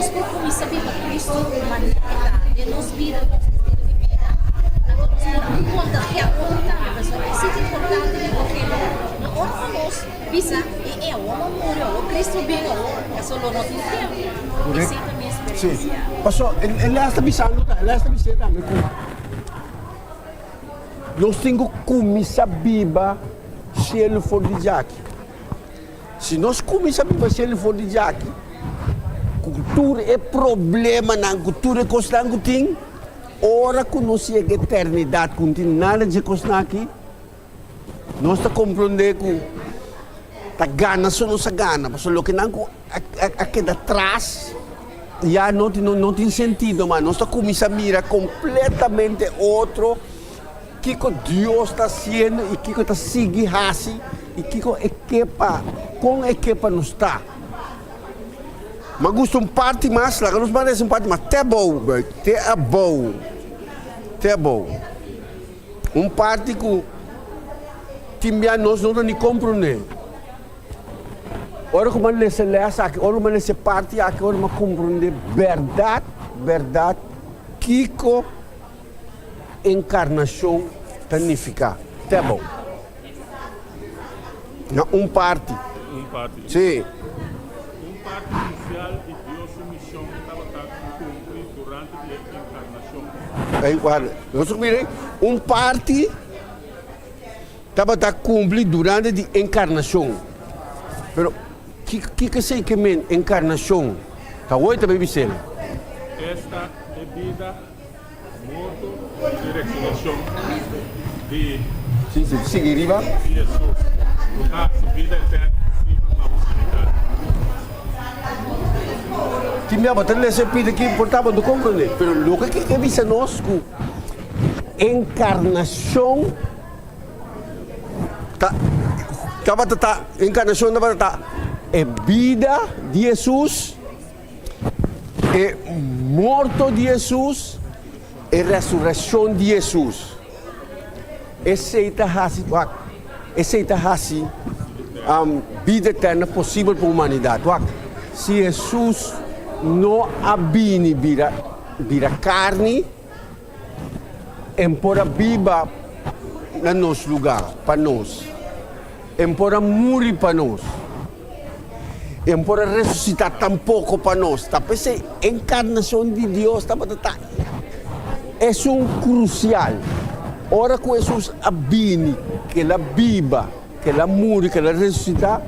podemos começar a viver Cristo de maneira que nós vida, nós podemos contar que a conta, pessoal, é importante porque ora nós bisa é o amor, o Cristo bem, é só no nosso tempo. Isso também é experiência. Sim. Pastor, ele está avisando, ele está avisando também. Nós temos que começar a viver se ele for de Jackie. Se nós começamos a viver se ele for de Jackie, cultura é problema, na cultura é coisa que tem. Ora que nós chega a eternidade, não tem nada de coisa aqui, nós estamos compreendendo que tá gana só nossa gana, mas o que não aqui atrás já não tem sentido, mas nós estamos começando a mirar completamente outro que Deus está fazendo e que está seguindo assim e que com a equipa não está. Mas gosto um parte mais, lá nos parece um parte mais, até bom, até bom, até bom. Um parte que timia nós não nem compreender. Ora como ele se lesse aqui, ora como ele se parte aqui, ora como compreender verdade, que a encarnação significa. Até bom. Não, um parte. Sim. Parte inicial e Deus sua missão estava cumprida durante a encarnação. Aí, guarda, nós mirei, um parte estava cumprida durante a encarnação. Pero que sei que men encarnação? Tá oi também Vicente. Esta é vida, morto e ressurreição de Sim, seguiriva. Jesus. No caso, vida eterna. Timia batalha esse pide que importava do compreender, pero lo que visa nós que encarnação encarnação é vida de Jesus, é morto de Jesus, é ressurreição de Jesus. Esse é a vida eterna possível para a humanidade. Se Jesus não abine vira carne, embora viva no nosso lugar, para nós. Embora morrer para nós. Embora ressuscitar tampouco para nós. Mas a encarnação de Deus é crucial. Ora que Jesus abine, que ela viva, que ela morre, que ela ressuscita,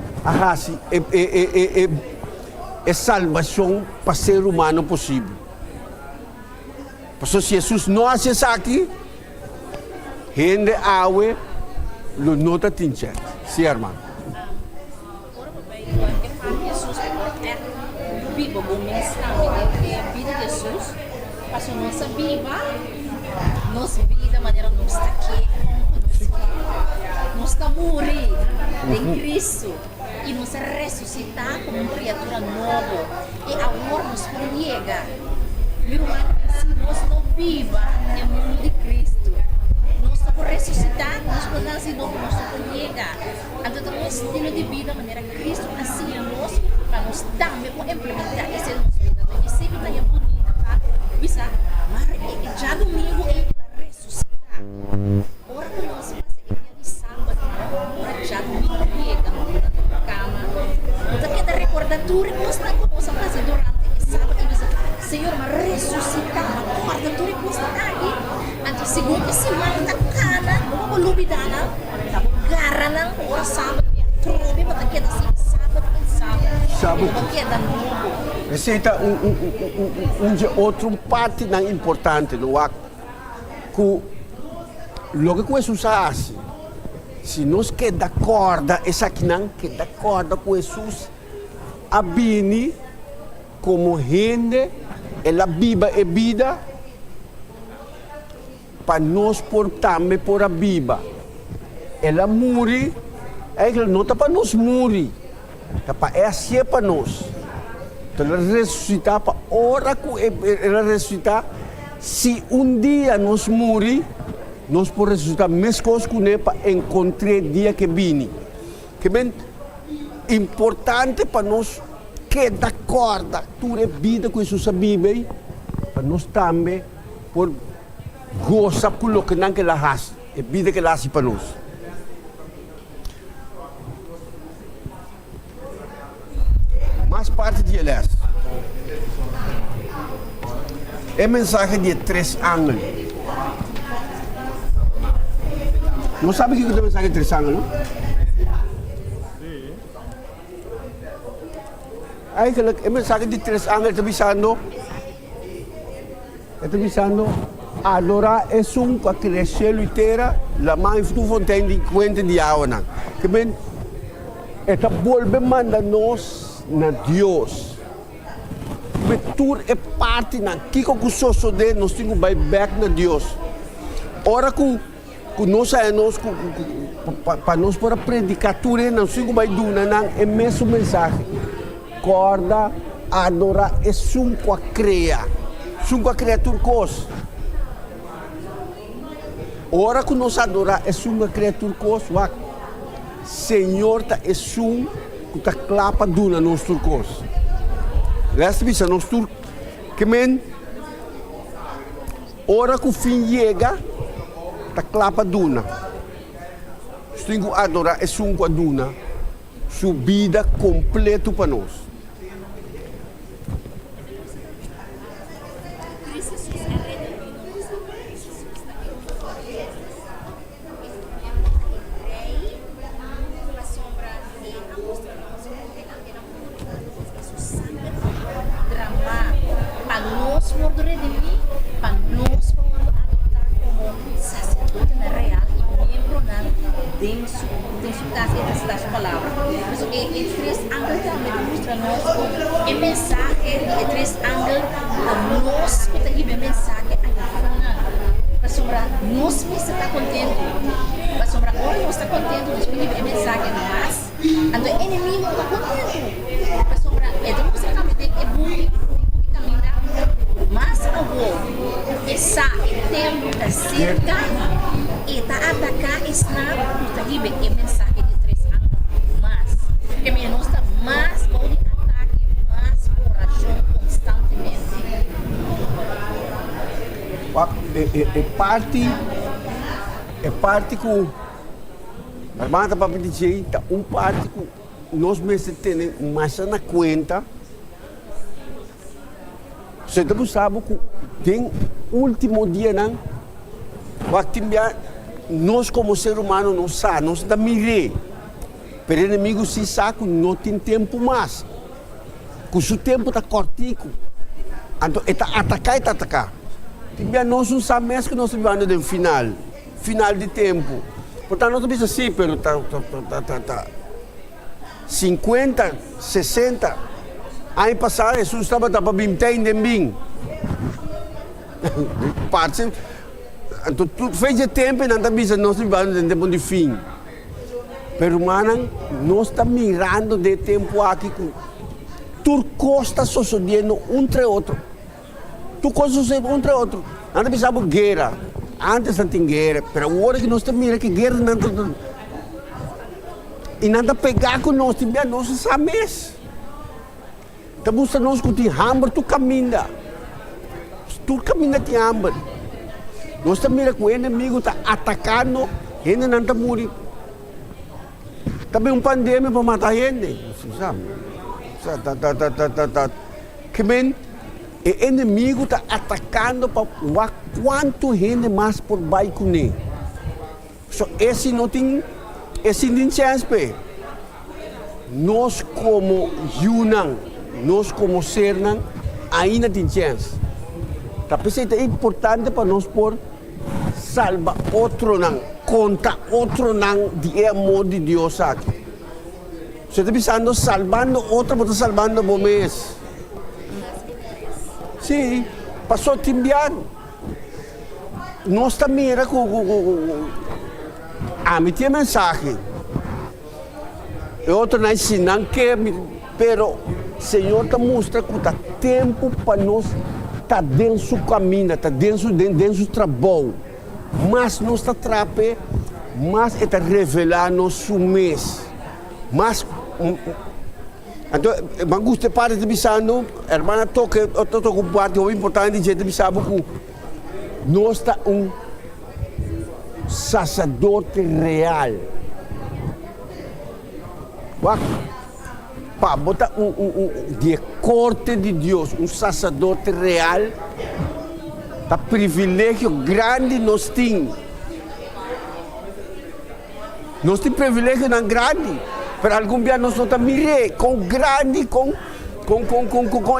é salvação para o ser humano possível. Porque se Jesus não faz isso aqui, gente awe lo nota tinche. Sim, irmão. Jesus viva o mensagem que a vida de Jesus passou nossa vida da maneira que nós está aqui, nós está morrer em Cristo e nos ressuscitar como uma criatura nova e agora nos chega. Meu irmão, se nós não viva no mundo de Cristo, nós estamos ressuscitar, nós podemos nascer novo, nós estamos chegar. Então, nosso estilo de vida, a maneira que Cristo nascia nós, para nós também implementar esse nosso vida. E sempre está bonito, tá? Bisa, mas já domingo ele vai ressuscitar. Ora que nós passamos dia de sábado, ora já domingo chega, na cama. Então, que é recordatório que nós estamos fazendo durante esse sábado. E bisa, Senhor, mas ressuscitar, mas recordatório que nós estamos aqui. Então, segundo esse mal da cana, não vou lubidana, tá bom? Garana, ora sábado, trove, mas queda assim, sábado. Porque é da novo. Receita outro parte não importante no ac que logo que Jesus faz, se nós que da corda essa que não que da corda com Jesus abini como rende ela biba e vida para nós por também por a biba ela muri ela não tá para nós muri tá para é para nós. Ela ressuscitar para hora que ela ressuscitar. Se dia nós morrer, nós podemos ressuscitar mesmo coisa que não para encontrar dia que vem. Que bem importante para nós que da corda toda vida que Jesus Bíblia para nós também por gozar com o que não que ela faz, a vida que ela faz para nós. Mais parte de elas. É mensagem de 3 ângulos. Não sabe o que é a mensagem de 3 ângulos? Aí a mensagem de 3 ângulos está avisando adorar é um com a criação inteira, a mãe tu fontaine de 50 de água. Que bem, está volve manda nós na Deus. Betul é parte na kiko kusoso de nós temos vai back na Deus. Ora que nós é nós para nós para predicar tudo nós temos vai do na é mesmo mensagem. Corda adorar é com a cria. Com a criatura cos. Ora que nós adorar é com a criatura cos, Senhor tá é que clapa duna nos turcos. Lesta bisa nos tur que men ora que o fim chega tá clapa duna. Stingo adora é com a duna. Sua vida completo para nós. É parte que a irmã está para dizer parte que nós mesmos temos mais na conta. Você também sabe que tem último dia não, nós como ser humano não sabe, nós estamos mirando. Pero o inimigo se sabe que não tem tempo mais. Que o seu tempo está cortico. Então, está atacar. Nós não sabemos que nós estamos no final de tempo. Portanto, nós estamos assim, pero 50, 60 anos passados, Jesus estava para 20 de bem. Então, fez de tempo e não está nós estamos no tempo de fim. Pero, mano, nós estamos mirando de tempo aqui que tudo está sucedendo entre outro. Tu coisas entre outro. Antes pensava guerra. Antes não tinha guerra. Mas agora que nós estamos mirando que guerra não tem. E nada pegar com nós, nós sabemos. Então, se nós tem hambre, tu caminha. Tu caminha tem hambre. Nós estamos mirando que o inimigo está atacando, ele não está morrendo. Também pandemia para matar gente. Sabe? Que bem. O inimigo está atacando para quanto gente mais por baixo com ele. Esse não tem chance. Nós como Yunnan, nós como ser ainda tem chance. Tapi é importante para nós por salvar outro não, contra outro não de amor de Deus aqui. Você está pensando salvando outro, mas está salvando o mês. Sim, passou timbiano. Nós também era com me tinha mensagem. Outro não ensinam que, pero Senhor te mostra que está tempo para nós estar dentro do caminho, estar dentro do trabalho. Mas nós está trape, mas está revelando nosso mês. Mas então, mas gosto para de pensando, irmã toque, outro parte o importante de pensar que nós está sacerdote real. Para botar de corte de Deus, sacerdote real, tá privilégio grande nós temos. Nós temos privilégio não grande, para algum dia nós não estamos com grande, com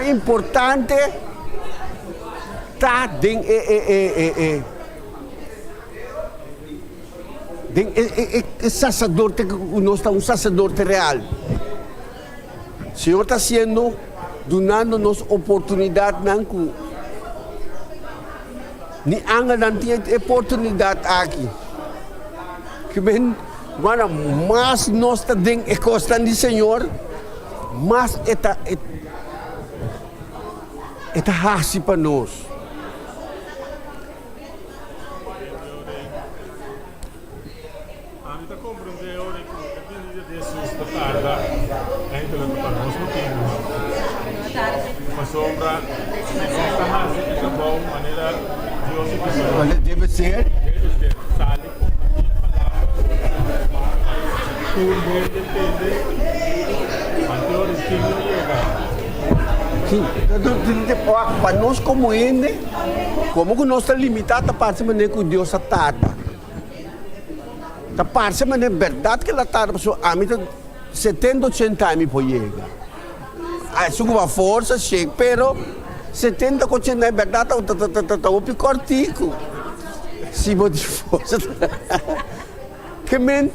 importante, tá sacerdote, nós estamos sacerdote real. O Senhor está dando-nos oportunidade, não ni anga não tinha oportunidade aqui. Que bem, mas nós está dentro da costa do Senhor, mas é fácil para nós. Sombra, esta bom maneira de Olha, deve ser. Sale Sim, para nós como ende, como que nós estamos limitados a parte de maneira que Deus está. A parte de maneira verdade que ela está, a mim 70, 80 anos para chegar. Isso com a força, chega, pero 70, 80 é verdade, está um picortico. Se você força. Que men,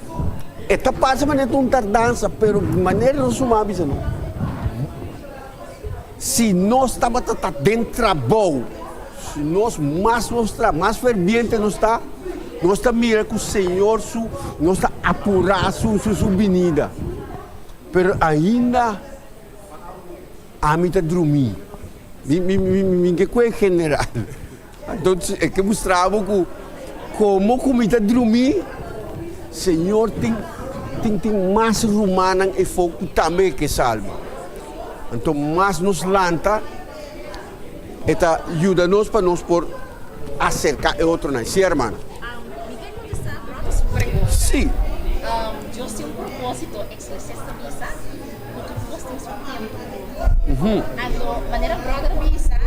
esta parte maneira de uma tardança, pero de maneira não sumamos não. Se nós estamos dentro do trabalho, se nós mais ferviente nós está mirando que o Senhor nós está apurando sua vinda. Pero ainda a mim está dormir. Ninguém é general. Então, é que mostrava que como me está dormir, Senhor tem mais romana e fogo também que salva. Então, mais nos lanta, eta ajuda-nos para nós por acercar outro, não é? Sim, irmã? Sim. Deus tem propósito eclesiasta visa, porque Deus tem seu tempo. Allora, maneira brother visa,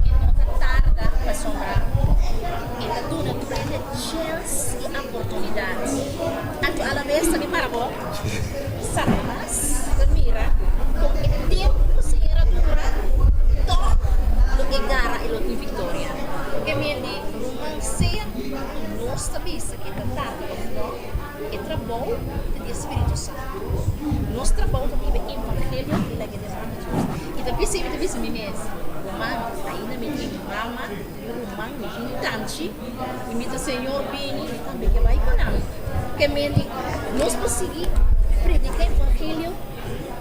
e não tarda para sombrar. E da dura prende chance e oportunidade. Anto alla vez também para bom, sabe mas, mira, com o tempo que se era dura, todo lo gara e lo di vittoria. Porque me di, romancia, nostra visa, que da tarda, no? E trabalho de Espírito Santo. Nosso trabalho também é evangelho e la igreja de Deus. E também sempre disse me mesmo, romano, ainda me diz mama, romano, me tanti, e me diz Senhor, bem, também que vai com nós. Porque me diz, nós conseguimos predicar evangelho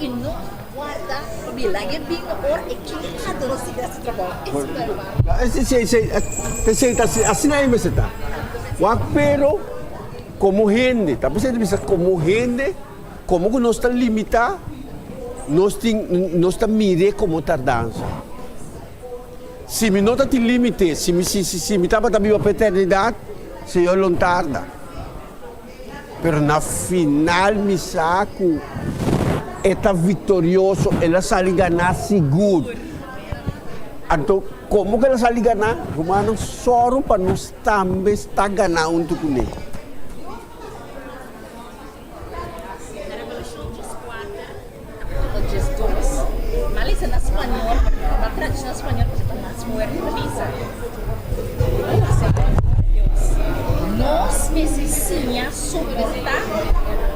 e não guardar o milagre bem or e que cada nós se esse trabalho. Assim aí mesmo está. Pero como gente, tá pensando como gente, como que nós está limitado, nós está mire como tardança. Se me não está limite, se me estava também a eternidade, se eu não tarda. Pero na final me saco, está vitorioso, ela sai ganhar seguro. Então, como que ela sai ganhar? Romano, só para nós também está ganhando com ele. solicitar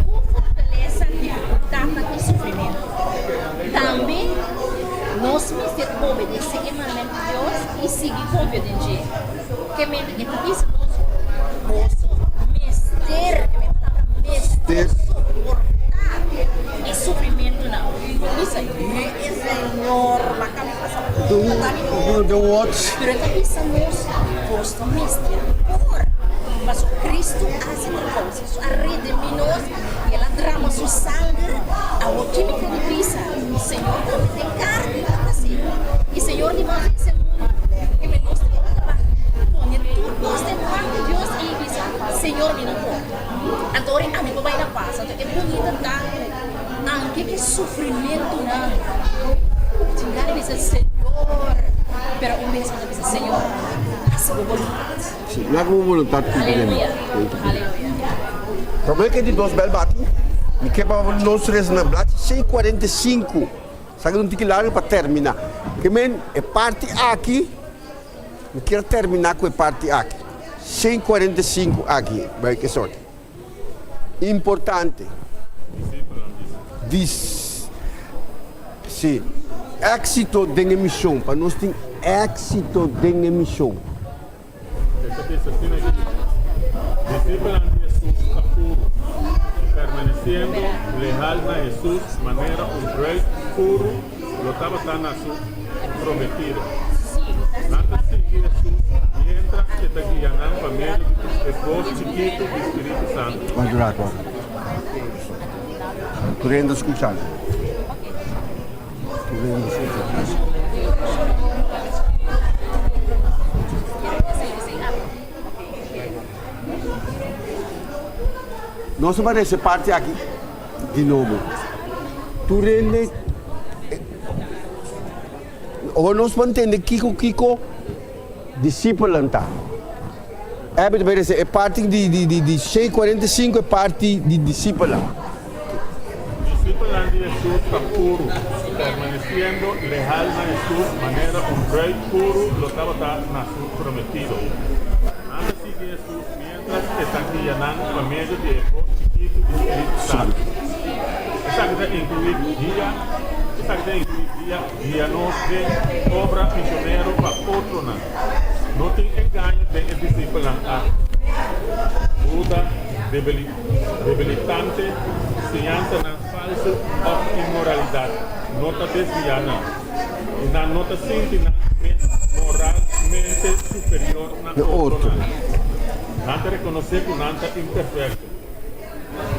por fortaleza, dificuldade e sofrimento. Também nós precisamos obedecer o mandamento de Deus e seguir com obediência. Que me diz nosso mestre, que me palavra mestre, suportar e sofrimento não. Isso aí, Senhor, na cabeça. Do what? Durante essa nossa vosso mestre, mas Cristo hace coisas, a rediminos e ela derrama seu sangue, a química de pisa. O Senhor também tem carne assim. E o Senhor de nós esse mundo que me mostra que põe tudo de Deus e diz, Senhor, me não pode. Agora a minha vai na paz, então é bonita tanto, anche que sofrimento não. Tingare dice Senhor, pero un vez dice Senhor, a sua vontade. Sim, na vontade que Aleluia. Aleluia. O problema é que de dois bel bate, me quebra nós três na blate 6:45. Sabe não tem que largar para terminar. Que men é parte aqui. Eu quero terminar com a parte aqui. 6:45 aqui, vai que sorte. Importante. Diz, sim, êxito da emissão, para nós tem êxito da emissão. Discípulos de Jesús a puro, permaneciendo leal a Jesús, manera un rey puro, lo estaba tan a su prometido. Nada sigue Jesús, mientras que te guían a familia, esposo chiquito y Espíritu Santo. Vai durar agora. Tu rendo escuchando. Tu rendo escuchando. Nós vamos essa parte aqui de novo. Tu rende. Ou nós vamos entender Kiko discípulo está. É parte de 6:45 é parte de discípulo. Discípulos de Jesús a puro, permaneciendo leal a Jesús, manera un rey puro, lo estaba a su prometido. Nada sigue Jesús, mientras que están guiando a medio de esposo chiquito y Espíritu Santo. Esa que incluye guía-nos de obra misionero para outro não. Não tem engaño de discípulo a Buda, debilitante, enseñanza na falsa ou imoralidade, nota desviada, e na nota sente moralmente superior na outro não. Nada reconhecer que nada imperfeito,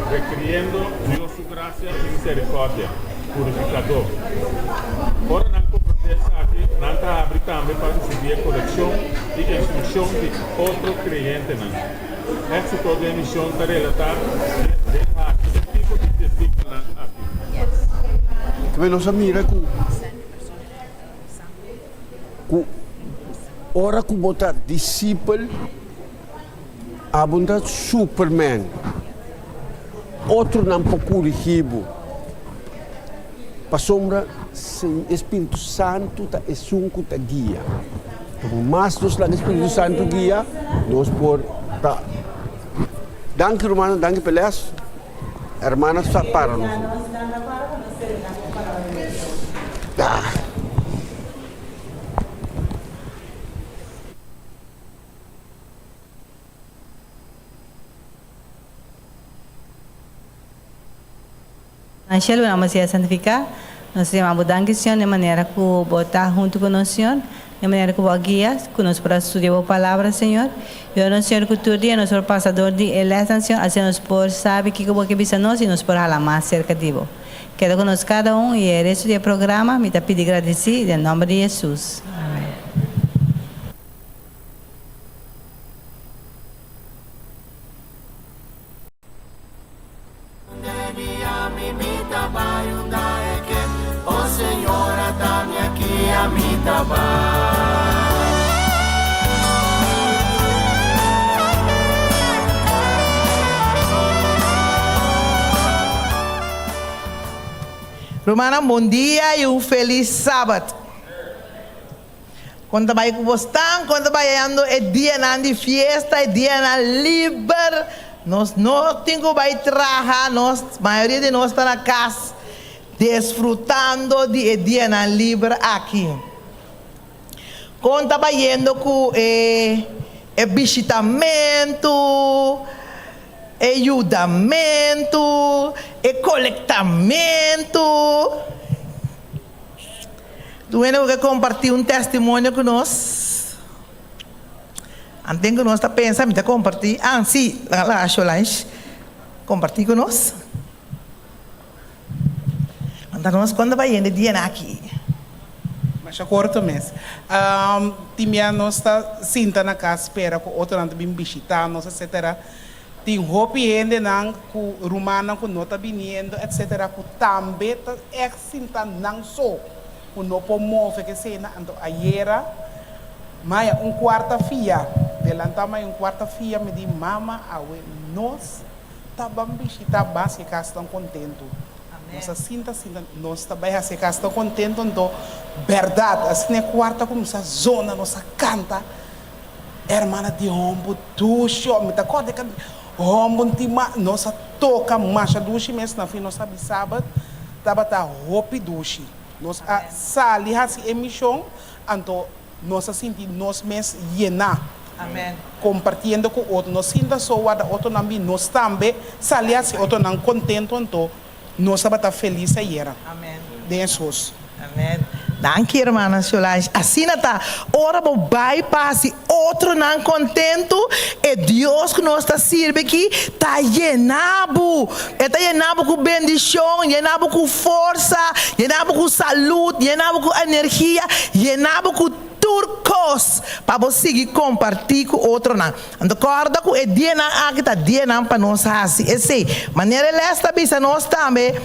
requeriendo Dios su gracia y misericordia, purificador. Ora não compreende aqui, não abre também para receber correção e instrução de outro crente. Éxito de missão está relatado de esse tipo de discípulo aqui. Também nós mira com ora com botar discípulo a botar Superman. Outro não procura ribo. Para sombra, o Espírito Santo é sunco tá guia. Mas nós lá Espírito Santo guia, nós por tá. Danke Romana, danke pelas. Hermanas para nós. Angelo, vamos a santificar. Nós chamamos de Senhor de maneira que botar junto com nós, Senhor, de maneira que vos guias, que nos para estudar a palavra, Senhor. Eu não Senhor que tu dia, nosso passador de eleição, Senhor, assim nos por sabe que vos que visa nós e nos por falar mais cerca de vos. Quero conosco cada e é resto do programa, me pedi agradecer em nome de Jesus. Amém. Romana, bom dia e feliz sábado. Quando vai com você, quando vai andando é dia de festa, é dia livre Nós não temos que trabalhar, a maioria de nós está na casa, desfrutando de dia na livre aqui. Quando estava indo com visitamento, ajudamento, coletamento. Tu que compartir testemunho com nós. Antes que nós está pensando, me compartir. Sim, lá, Solange, compartir com nós. Então, nós quando vai indo dia aqui. Mas a corto mês. Timia nós está sinta na casa, espera com outro ano bem visitar, nós etc. Tem roupa ainda não com romana com nota vindo, etc. Com também está sinta não só. O não pomove que se na ando aiera, mas quarta-feira, delantama quarta-feira me di mama awe nós tá bambishi tá base que estão contento. Nossa sinta nós também se que estão contento então verdade assim quarta como essa zona nossa canta hermana de hombo tuxo me tá corda que hombo tima nossa toca marcha dushi mesmo na fim nossa sábado tava tá roupa dushi nós sali hasi emissão então nós sentimos nós mesmos llenar. Amém. Compartilhando com outro, nós sinta só o outro também, nós também sali hasi outro não contento então nós estamos felizes aí era. Amém. De Jesus. Amém. Danke, irmã Solange. Assim está. Ora, o bypass, outro não contento, é Deus que nós está servindo aqui, está llenado. Está llenado com bendição, llenado com força, llenado com saúde, llenado com energia, llenado com turcos para você seguir compartilhar com outro não. Então, acorda com o dia não aqui está dia não para nós assim. Essa maneira esta bisa nós também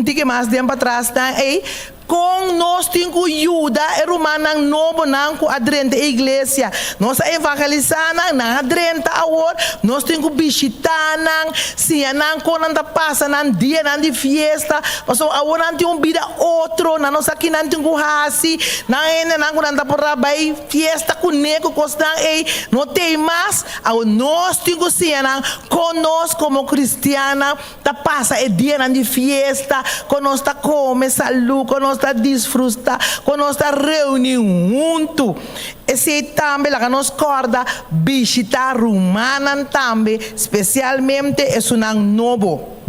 tique mais tempo atrás tá aí com nós temos ajuda é romana novo não com adrente igreja nós evangelizar não adrente agora nós temos visitar não se não quando anda passa não dia não de festa passou agora não tem vida outro não nós aqui não temos assim não ainda não quando anda por aí festa com nego costa aí não tem mais agora nós temos se não conosco como cristiana tá passa é dia não de festa conosco tá come saúde conosco está desfrutar, quando nós está reunindo junto, esse também lá nos corda visitar romana também, especialmente é um ano novo.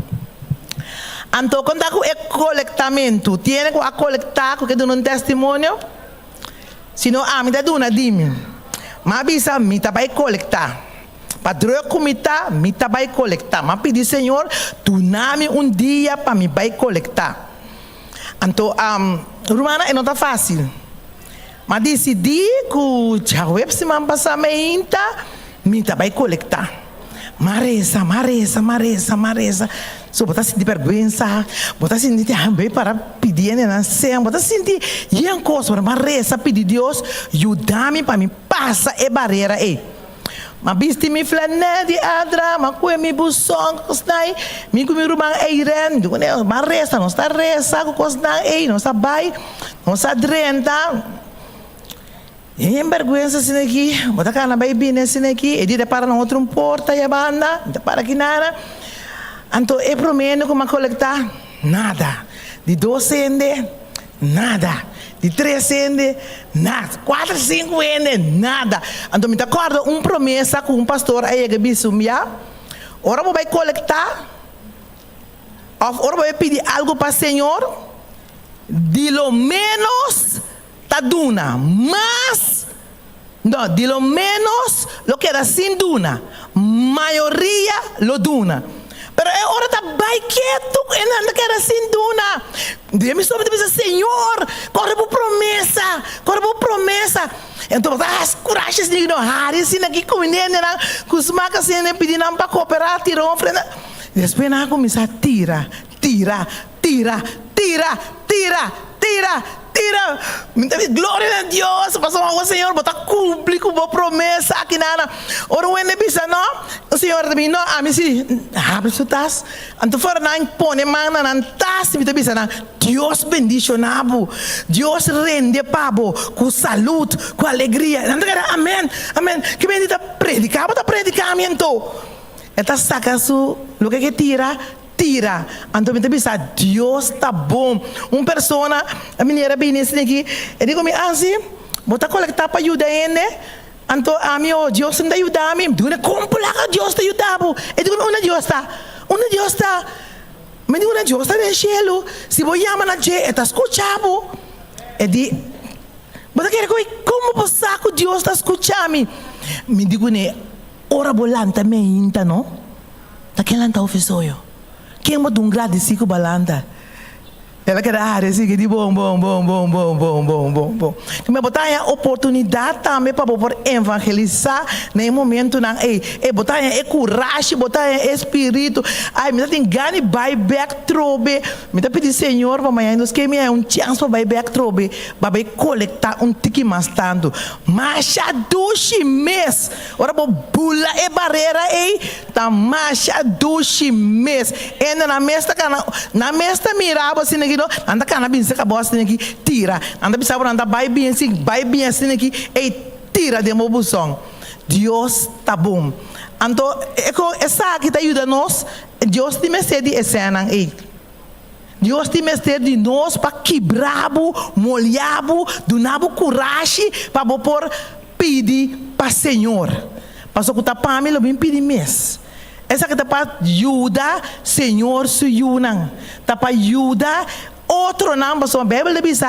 Então quando é coletamento, tem que coletar, que dá um testemunho, se não me dá uma dime, mas bisa me tá vai coletar. Padrão comita, me tá vai coletar, mas pedi Senhor, tu name dia para me vai coletar. Então, romana não está fácil. Mas decidi que já web se man passar meinta, me vai coletar. Maresa. So, botar sentir vergonha, botar sentir bem para pedir na cena, botar sentir yang coisa, maresa pedir Deus, ajuda-me para me passar a barreira aí. Mas viste me flané de adra, mas com me busão, costai, me com me rumang eiren, do né, mas resta, não está resta, com costai, ei, não está bai, não está drenta. E vergonha assim aqui, bota cá na baby nesse aqui, e de para no outro porta e a banda, de para aqui nada. Então é promeno como coletar nada, de 12 ende nada. De 3 ende, nada. 4, 5 ende, nada. Então, me acordo promessa com pastor aí que bisumia. Ora vai coletar. Ora vai pedir algo para o Senhor. De lo menos ta duna. Mas, não, de lo menos lo que era sin duna. Maioria lo duna. Pero é hora tá bem quieto, e não quer assim duna. Deus me soube dizer, Senhor, corre por promessa. Então, as coragem de ignorar, assim aqui com menina, com os macas assim pedindo para cooperar, tirou frente. Depois nós começar a tirar. Glória a Deus, passou o Senhor, botar cumprir com a promessa aqui nada. Ora o ene bisa não, o Senhor também não, a mim se abre su tas. Então fora não impõe mana não tas, me bisa não. Deus bendicionado, Deus rende pabo com saúde, com alegria. Amém. Que bendita predicamento. Esta saca su, lo que tira, tira. Então, me pensa, Deus está bom. Uma pessoa, a menina bem aqui, eu digo, assim, bota coletar para ajudar ele. Então, Deus não ajuda a mim. Digo, como lá que Deus te ajuda? Eu digo, onde Deus está? Onde Deus está? Me digo, Deus está no céu. Se você chama na gente, está escutando. Eu digo, como passar que Deus está escutando? Me digo, ora bolanta me inta, não? Tá que lanta ofiçoio. Quem é um agradecido balanta? Ela quer assim que de bom. Me botar a oportunidade também para poder evangelizar no momento não. Botar a coragem, botar a espírito. Me tem ganho buy back trobe. Me tá pedir Senhor para amanhã nos que me é chance para buy back trobe, para coletar tiki mais tanto. Mas já 12 meses. Ora bo bula e barreira tá mais 12 meses. Ainda na mesa mirava assim aqui. Anda kana bin se acabou assim aqui, tira. Anda bisa anda vai bem assim aqui, tira de mobução. Deus tá bom. Então, essa aqui tá ajuda nós. Deus te mete de cena Deus te mete de nós para quebrabo, molhabo, donabo coragem para por pedir para Senhor. Passou que tá para mim, eu vim pedir mês. Essa que tá para ajudar, Senhor, suyunang. Tá para ajudar, outro nome, a Bíblia diz,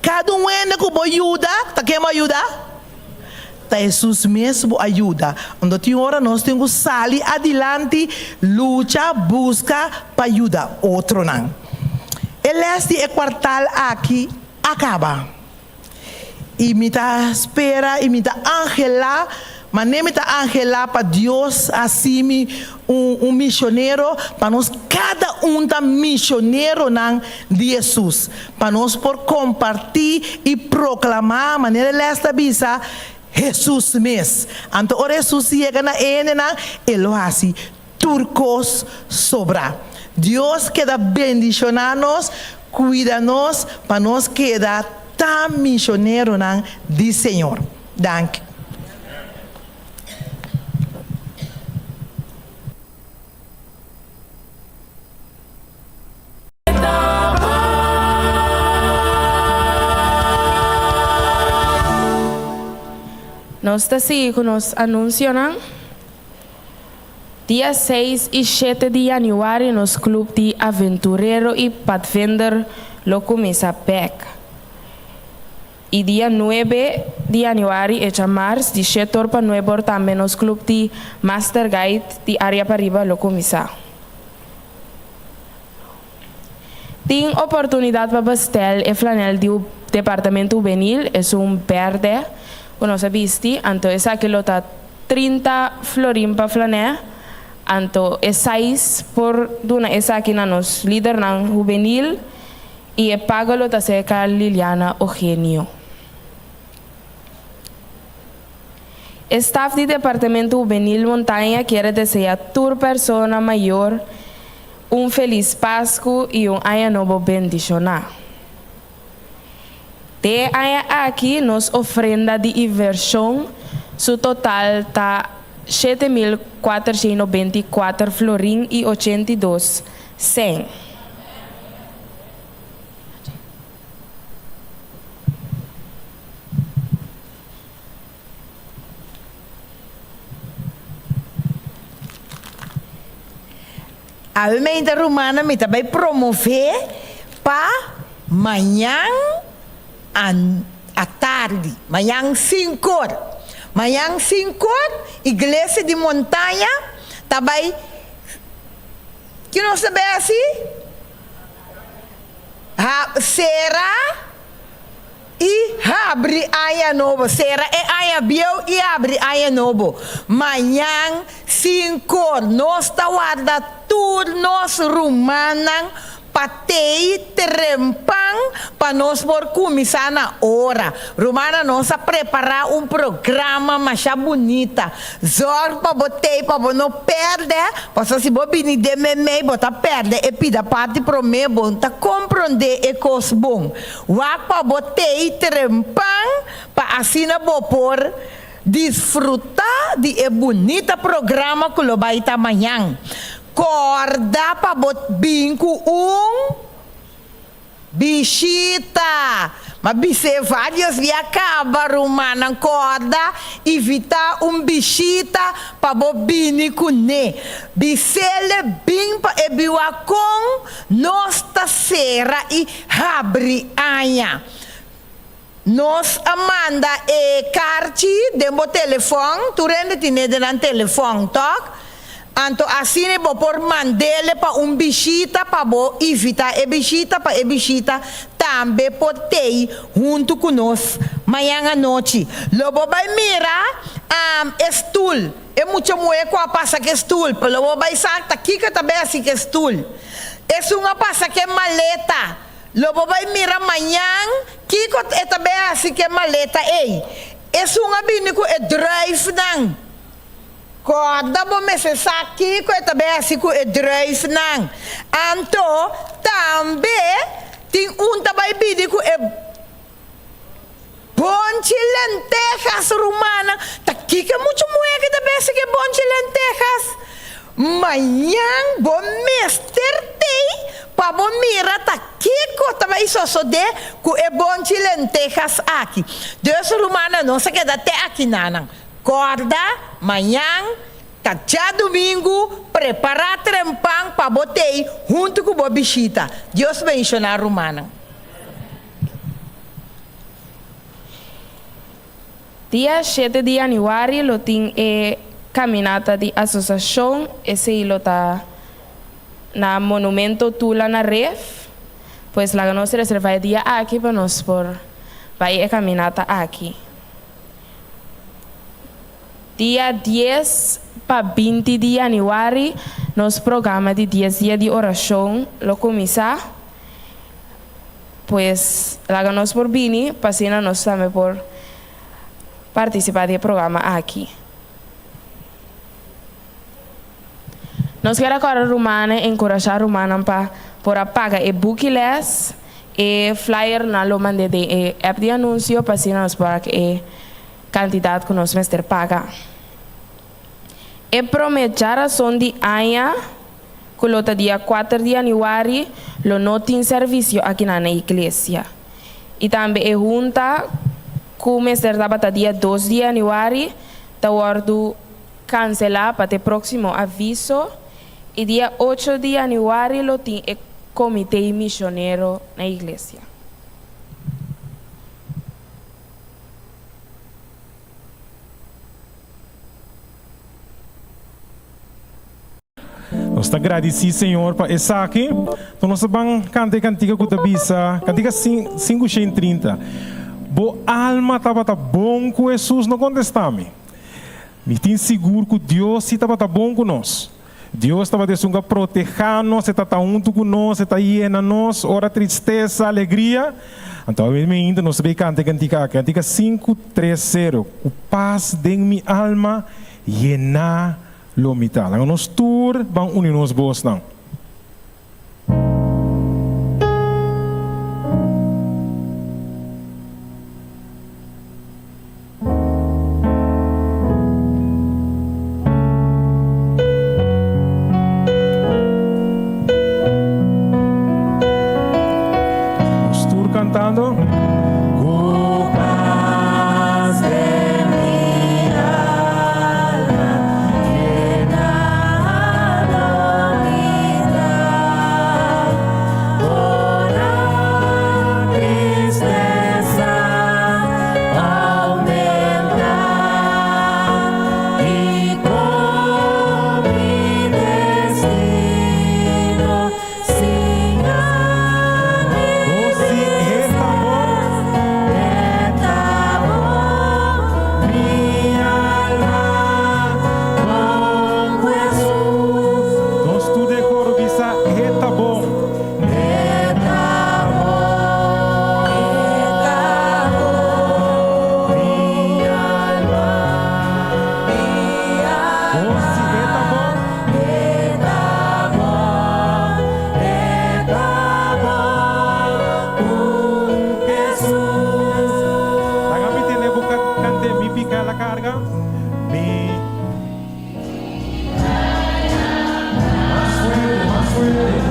cada um é que pode ajudar, tá quem ajudar? Tá Jesus mesmo ajuda. Quando tem hora, nós temos que sair adiante, luta, busca, para ajudar outro não. Este quartal aqui acaba. E me tá espera, e me tá angela, mas nem me tá angela para Deus assim um missionário para nós cada tá missionário de Jesus para nós por compartilhar e proclamar maneira esta bisa Jesus mesmo. Então ora Jesus chega na ele assim turcos sobra. Deus queda bendicionar-nos, cuida-nos para nós quedar tão missionário de Senhor. Danke. Nós estamos aqui com os anúncios. Dia 6 e 7 de januário, nos clube de Aventureiro e Pathfinder lo começa PEC. E dia 9 de januário, é março, de 7 para 9 também nos clube de Master Guide de área para riba lo começa. Tem oportunidade para bestel e flanel do departamento juvenil, é verde. Quando você viste, então essa aqui está 30 florim para flanel. Então, é 6 por duna essa aqui na nos líder na juvenil e é pago lo ta seca Liliana Eugenio. Staff do departamento juvenil montanha quer desejar toda persona maior feliz Páscoa e ano novo bendicionar. De aqui nos ofrenda de inversão, su total está 7.494 florim e 82 cent. A mente romana me também promover para amanhã à tarde, amanhã 5 horas. Amanhã 5 horas, igreja de montanha, também, que não sabe assim? Será e abre aia novo. Será e aia biel e abre aia novo. Amanhã 5 horas, nós está guarda tudo, nós romana, patei, trempang, para nós por começar na hora. Romana, nós a preparar programa mais bonita. Zor para botei, para não perder, para se você vir de meme, botar perder, e pida parte pro me bom, tá compreender e cos bom. Wak para botei, trempang, para assim na por desfrutar de bonita programa que lo vai estar amanhã. Corda para bot binco visita. Mas bise várias via acaba rumana corda evitar visita para bobini kune. Bisele bim pa ebiwa com nosta sera e habri anha. Nos amanda carti dembo telefone, tu rende tine denan telefone toc. Anto assim bo por mandele pa visita pa bo evita visita pa visita também potei junto conosco manhã à noite. Lobo vai mira stool. É muito moe com a passa que stool. Lobo vai salta aqui que também assim que stool. É uma passa que maleta. Lobo vai mira manhã que é também assim que maleta. Ei, é uma binico é drive não. Corda bom messe aqui que também assim que é drive não. Anto também tem também binico é bonche lentejas rumana. Tá aqui que é muito moe que também assim que é bonche lentejas. Manhã bom mestre tem para bom mira tá aqui que também só de que é bonche lentejas aqui. Deus rumana não se queda até aqui não. Corda, manhã, já domingo, preparar trempão para botei junto com a bichita. Deus menciona romana. Dia 7 de januário, lo tem caminata de associação, esse lo tá na monumento Tula na Ref, pois lá nós reserva dia aqui para nós por vai caminata aqui. Dia 10 para 20 de januário, nosso programa de 10 dias de oração, lo começa, pois lá nós por bini, passina nós também por participar do programa aqui. Nós queremos agora romana, encorajar romana para por apagar e booklet e flyer na lo mande de app de anúncio, passina nós para que candidato que nós mestre paga. E prometer a razão de anha, que lo dia 4 de januário, lo não tem serviço aqui na igreja. E também é junta, que o mestre estava dia 2 de januário, está ordo cancelar para o próximo aviso. E dia 8 de januário, lo tem o comitê missionário na igreja. Nós estamos agradecidos, Senhor, por essa aqui. Então, nós vamos cantar cantiga com a bisa, cantiga 530. Boa alma estava bom com Jesus, não contestamos. Me tenho seguro que Deus estava bom com nós. Deus estava descendo proteger-nos, está junto com nós, está llena nós, ora tristeza, alegria. Então, ainda nós vamos cantar cantiga 530. O paz de minha alma llena lo mital. Ang nos tour bang uninos boss nang. Nos tour cantando. Llena lo carga. Más fuerte.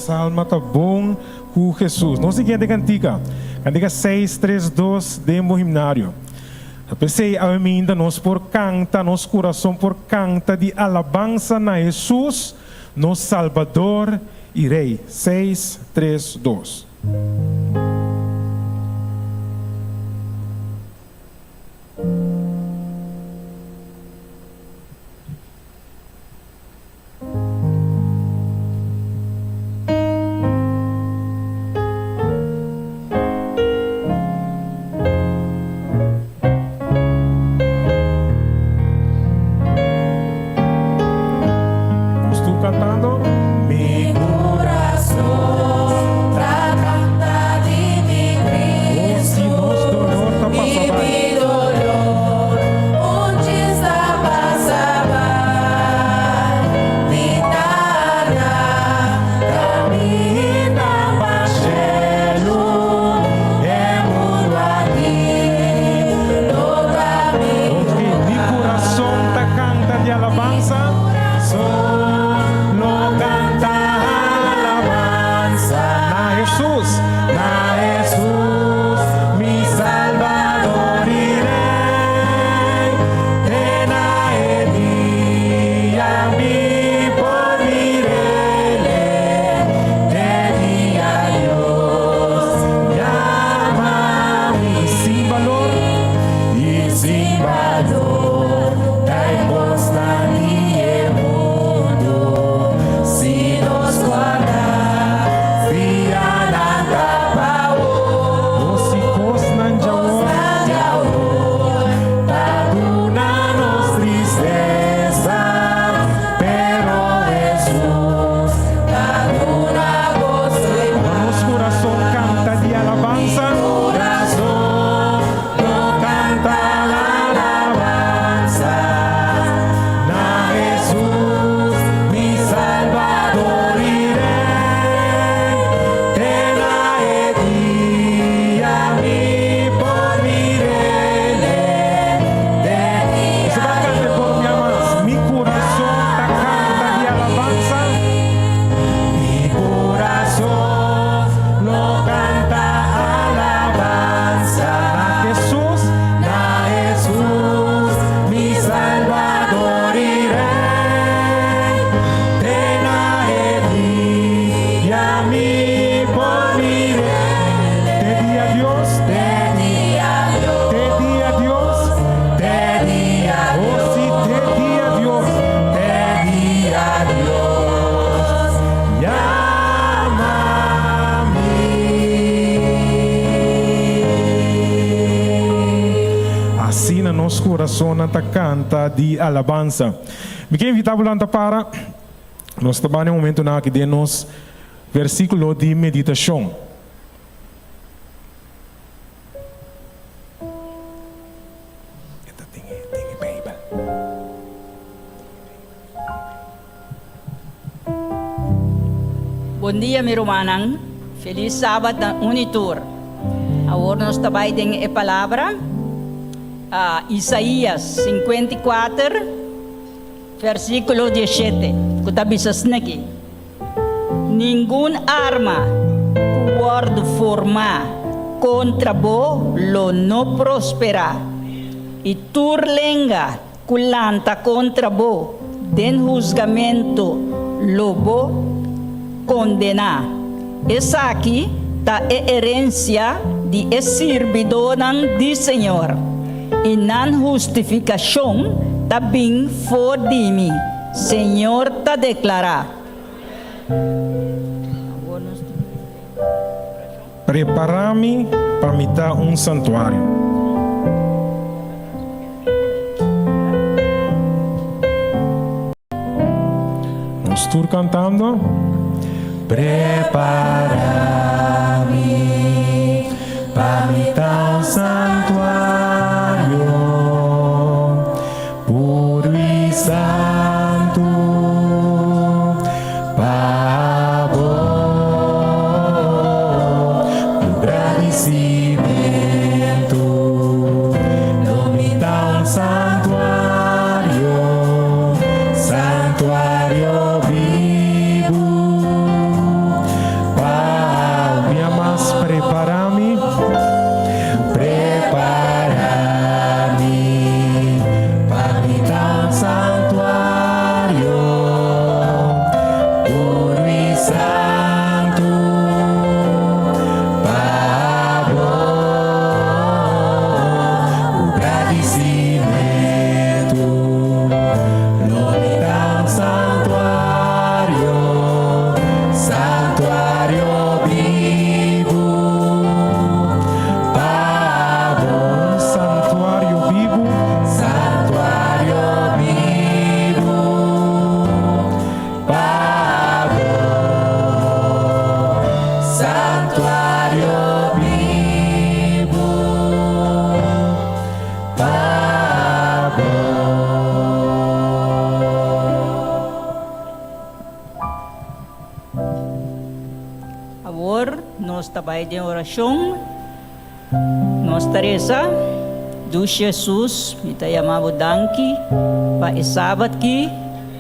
Salma tá bom com Jesus. Não se quer cantiga. Cantiga 632 demo himnário. Eu pensei ainda nós por canta, nosso coração por canta de alabança na Jesus, nosso Salvador e Rei. 632. Mi corazón tra canta di nos coração ta canta de alabança. Me quero invitar para nós trabalhamos um momento na que demos versículo de meditação. Bom dia, meu irmão. Feliz sábado na Unitur. Agora nós trabalhamos em a palavra Isaías 54, versículo 17. Kutabisas naki. Nenhuma arma pode formar contra bo lo no prospera. E turlenga culanta contra bo den juzgamento lobo condenar. Essa aqui tá herência de servidor do Senhor. E na justificação tá bem for de mim. Senhor tá declarar. Prepara-me para me dar santuário. Nós estamos cantando. Prepara-me para me dar santuário puro e santo, pavor, agradecimento. Não me dá santuário, santuário vivo. Prepara-me, para me dar santuário puro e santo, pavor, agradecimento. Não me dá santuário, santuário vivo. Trabalho de oração, nós Teresa, do Jesus, me tá chamando danke, para sábado aqui,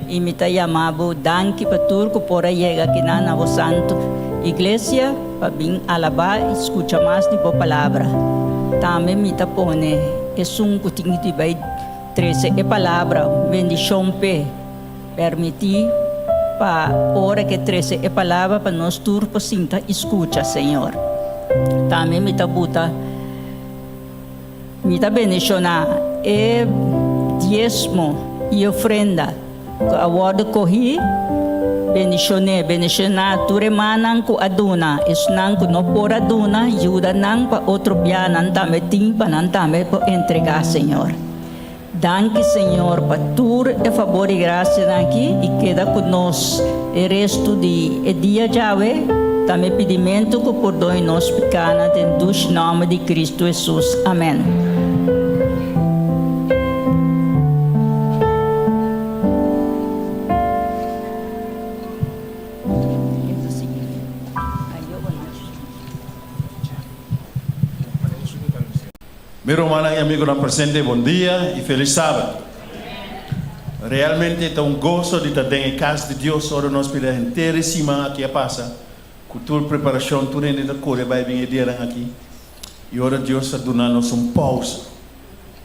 e me tá chamando danke para turco por aí aqui na nossa santo igreja, para vir alabar e escutar mais de boa palavra. Também me tá pone, é que tinha de vai 13 é palavra, bendição pe, permitir para hora que 13 é palavra para nós turco sinta escuta, Senhor. Também me tá buta, me tá bendicionar, é diezmo e ofrenda. A hora corri, bendicionar, tu remanan ku aduna, isnang ku no por aduna, ajuda nang pa outro bianan tame timpa nan tame po entregar, Senhor. Danke, Senhor, para tu e favor e graça aqui e queda conosco o resto de dia Yahweh. Também pedimento que perdoe nos pecados em nome de Cristo Jesus. Amém. Meu irmão e amigo na presente, bom dia e feliz sábado. Realmente é um gosto de estar em casa de Deus, ora nós pedimos inteiríssima aqui a passa, com toda a preparação, tudo ainda da cor, vai vir aqui. E ora Deus está dando-nos pausa,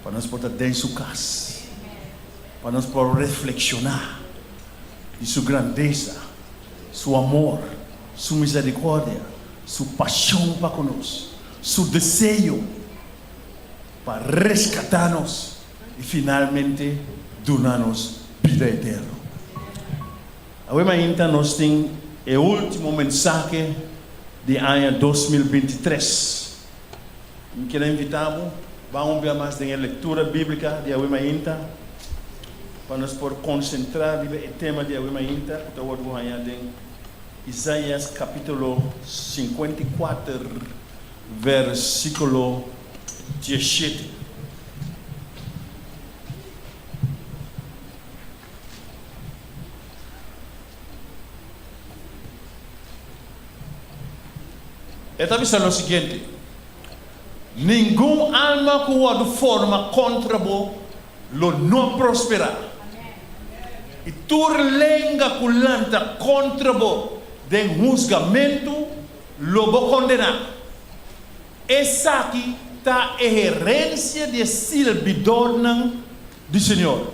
para nós poder dentro de sua casa, para nós poder reflexionar de sua grandeza, seu amor, sua misericórdia, sua paixão para conosco, seu desejo para resgatar-nos e finalmente dar-nos vida eterna. Agora então nós temos o último mensagem de ano 2023. Eu quero invitar Vamos ver mais de leitura bíblica de Awima Inta. Para nós por concentrar no tema de Awima Inta, o tawad buhanya de Isaías capítulo 54, versículo 17. Está dizendo o seguinte: nenhum alma que o forma contra vos lo não prosperará. E tu lenga que lanta contra vos de julgamento lo vou condenar. Essa aqui está a herência de servidor do Senhor.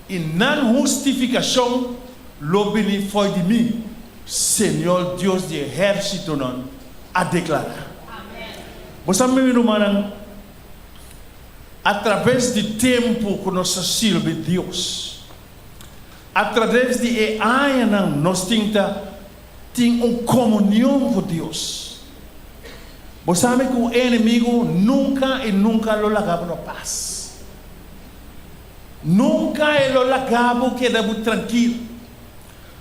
E na justificação lo beni foi de mim, Senhor Deus de exército não a declarar. Você me irmão, através do tempo que nós servimos Deus, através de anos nós temos uma comunhão com Deus. Você sabe que o inimigo nunca e nunca lo largava na paz. Nunca ele lo largava quedava tranquilo.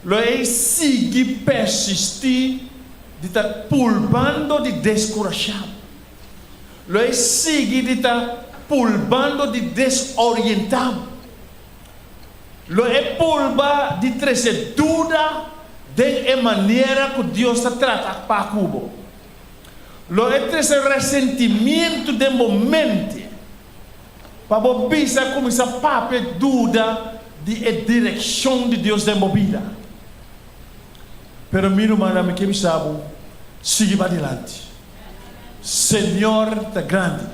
Lo é seguir persistir de estar pulvando de descorajar. Lo é seguir de estar pulvando de desorientar. Lo é pulva de trazer dúvida de maneira que Deus está tratando para Cuba. Lo é trazer ressentimento de momento para você começar a paper dúvida de direção de Deus de vida. Pero meu irmão, me que sabe, siga para adiante. Senhor está grande.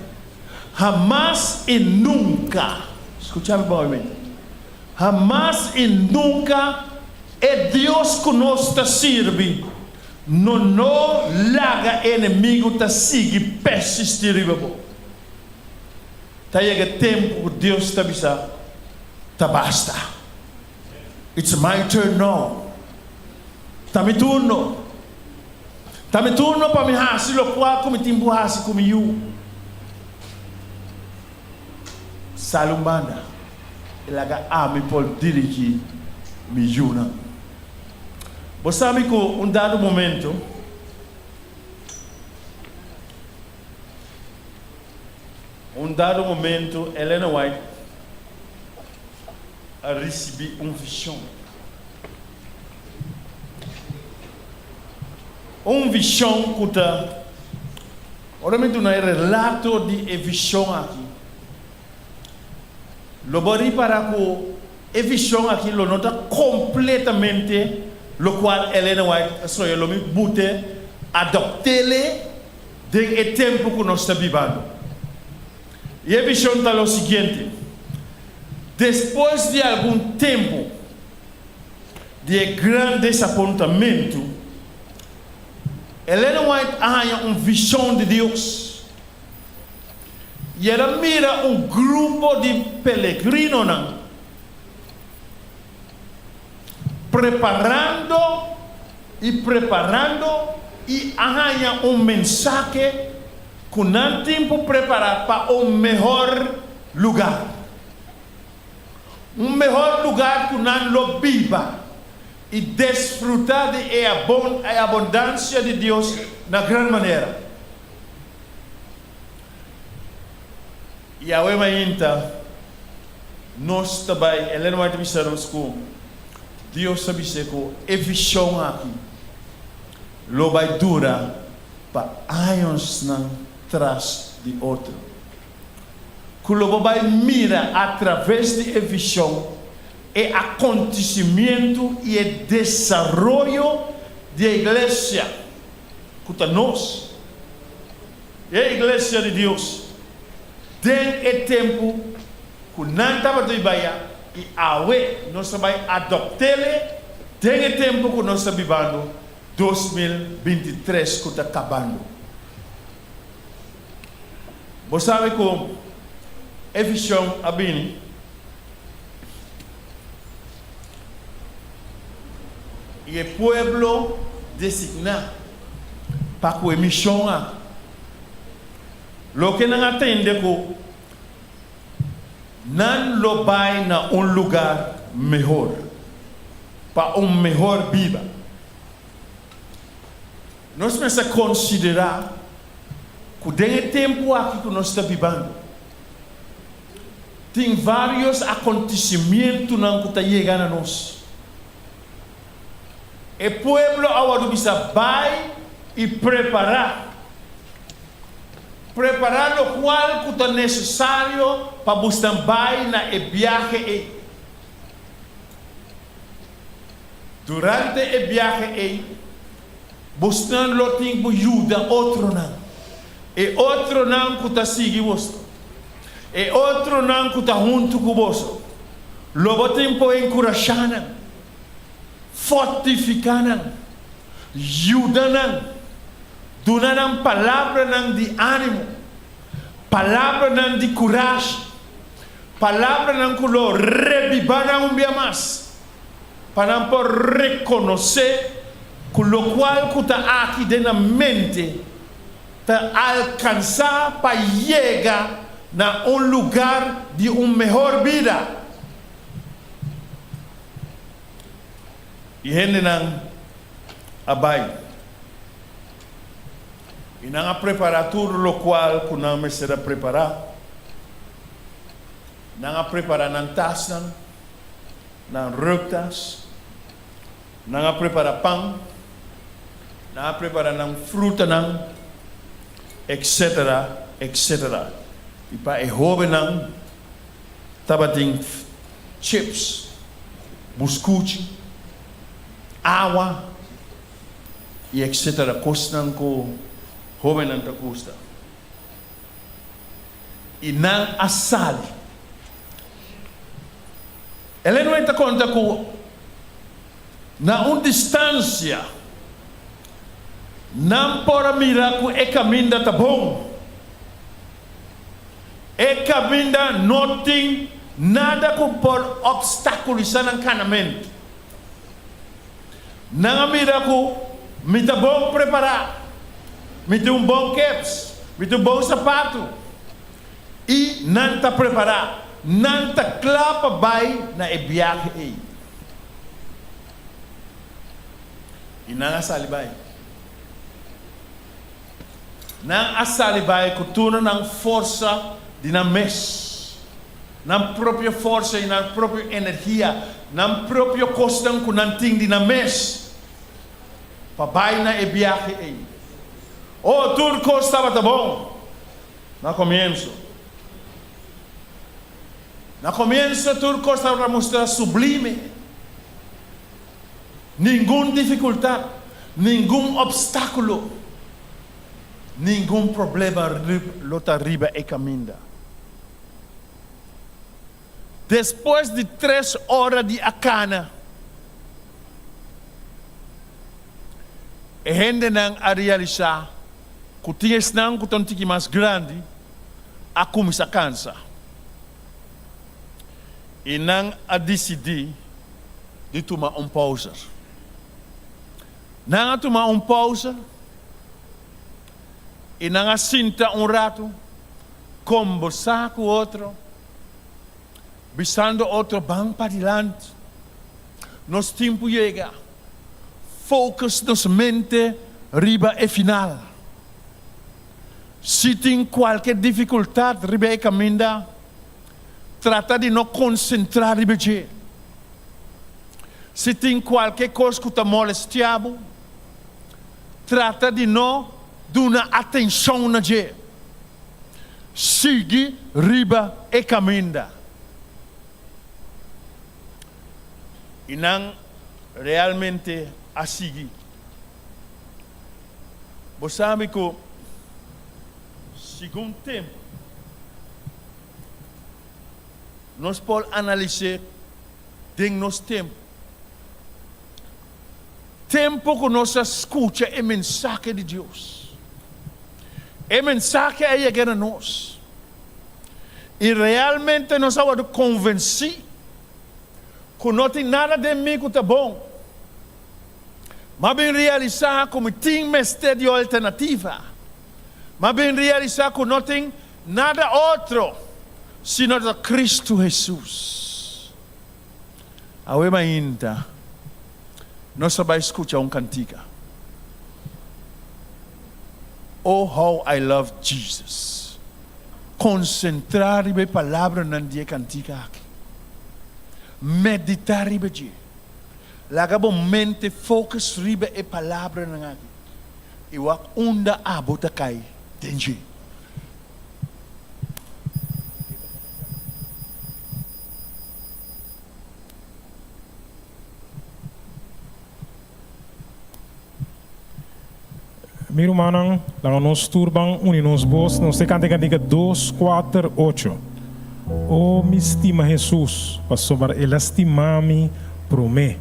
Jamás e nunca, escute-me bem, jamás e nunca é Deus que nós está servindo. Não larga inimigo está seguir persistir. Tá chega tempo que Deus está avisando, tá basta. It's my turn now. Tá me turno para me hasi lo qual como timbu hasi como you. Salumbanda, elaga ame por dirigir me juna. Você sabe que dado momento Helena White a receber visão. Visão que está, oramente não é relato de visão aqui. Lo bori para que visão aqui lo nota completamente, lo qual Helena White só lo me bute adoptele de tempo que nós estamos vivendo. E a visão está o seguinte: depois de algum tempo de grande desapontamento, Helena White arranha visão de Deus. E ela mira grupo de peregrinos preparando e arranha mensagem que não tem tempo preparar para melhor lugar. Melhor lugar que não lo viva e desfrutar da abundância de Deus na grande maneira. E a Awima Inta, nós também, Helena vai dizer que Deus sabe que a visão aqui, lo vai durar para anos atrás de outro. Que lo vai mirar através de visão e acontecimento e desenvolvimento da igreja. Que nós, a igreja de Deus, tem tempo que não estava de baia e awe nós vamos adoptá-lo. Tem tempo que nós estamos vivendo 2023 que está acabando. Você sabe como a visão abini e o povo designado para que a missão Lo que não atende ko não lo vai na lugar melhor, para melhor vida. Nós precisamos considerar que dentro tempo aqui que nós estamos vivendo, tem vários acontecimentos que estão chegando a nós. E o povo agora precisa vai e preparar o qual que é necessário para você vai na viagem. Durante a viagem, você não tem que ajudar outro não. E outro não que está seguindo você. E outro não que está junto com você. Logo tem que encorajar, fortificar, ajudar, dar palavra de ânimo, palavra de coragem, palavra que lo revivar um dia mais, para reconhecer que o qual que está aqui dentro da mente, para alcançar, para chegar a lugar de melhor vida. E gente não abai. E não a preparar tudo o qual que não me será preparar. Não a preparar não taça, não rutas, não a preparar pão, não a preparar não fruta, não, etc, etc. E para o jovem não, estava tem chips, biscoito, água, e etc. Custam com jovem não custa. E não a sal. Ele não está conta com na distância não pode mirar que é caminho está bom. É caminho não tem nada que pode obstaculizar o caminho. Não mira que me está bom preparar, me tem bom caps, me tem bom sapato e não está preparado, não está claro para na viagem. E não a salibai. Não a salibai que tu não força de na mes, na própria força e na própria energia, na própria questão que não tem de na mes, para vai na viagem. Oh, tudo que estava tá bom. No começo. No começo tudo que estava para mostrar sublime. Nenhuma dificuldade, nenhum obstáculo, nenhum problema lota arriba e caminha. Depois de 3 horas de acana, a gente não a realizar que tinha senão que tontique mais grande a começar a cansar. E não a decidir de tomar pausa. Não a tomar pausa e não a sinta rato, conversar com o outro, visando outro banco para diante. Nos tempo chega, focus nos mente, riba e final. Se tem qualquer dificuldade, riba e caminho, trata de não concentrar riba. Se tem qualquer coisa que está molestando, trata de não dar atenção na gente. Sigue riba e caminho. E não realmente a seguir. Você sabe que segundo tempo nós podemos analisar dentro do nosso tempo. Tempo que nós escuta a mensagem de Deus. A mensagem é chegar a nós. E realmente nós estamos convencidos que não tem nada de mim que está bom. Mas bem realizar como tem mestre de alternativa. mas bem realizar que não tem nada outro senão de Cristo Jesus. Awe mainta, nós vamos escutar cantiga. Oh, how I love Jesus. Concentrar ribe palavra nan dia cantiga aqui. Meditar ribe dia. Laga mente focus ribe e palavra nan aqui. Iwak unda abota kai denji. Miru manang, lang nos turbang uninos bos, nos te cante cantica 2, 4, 8. Oh, me estima Jesus, pastor ele estimami pro me.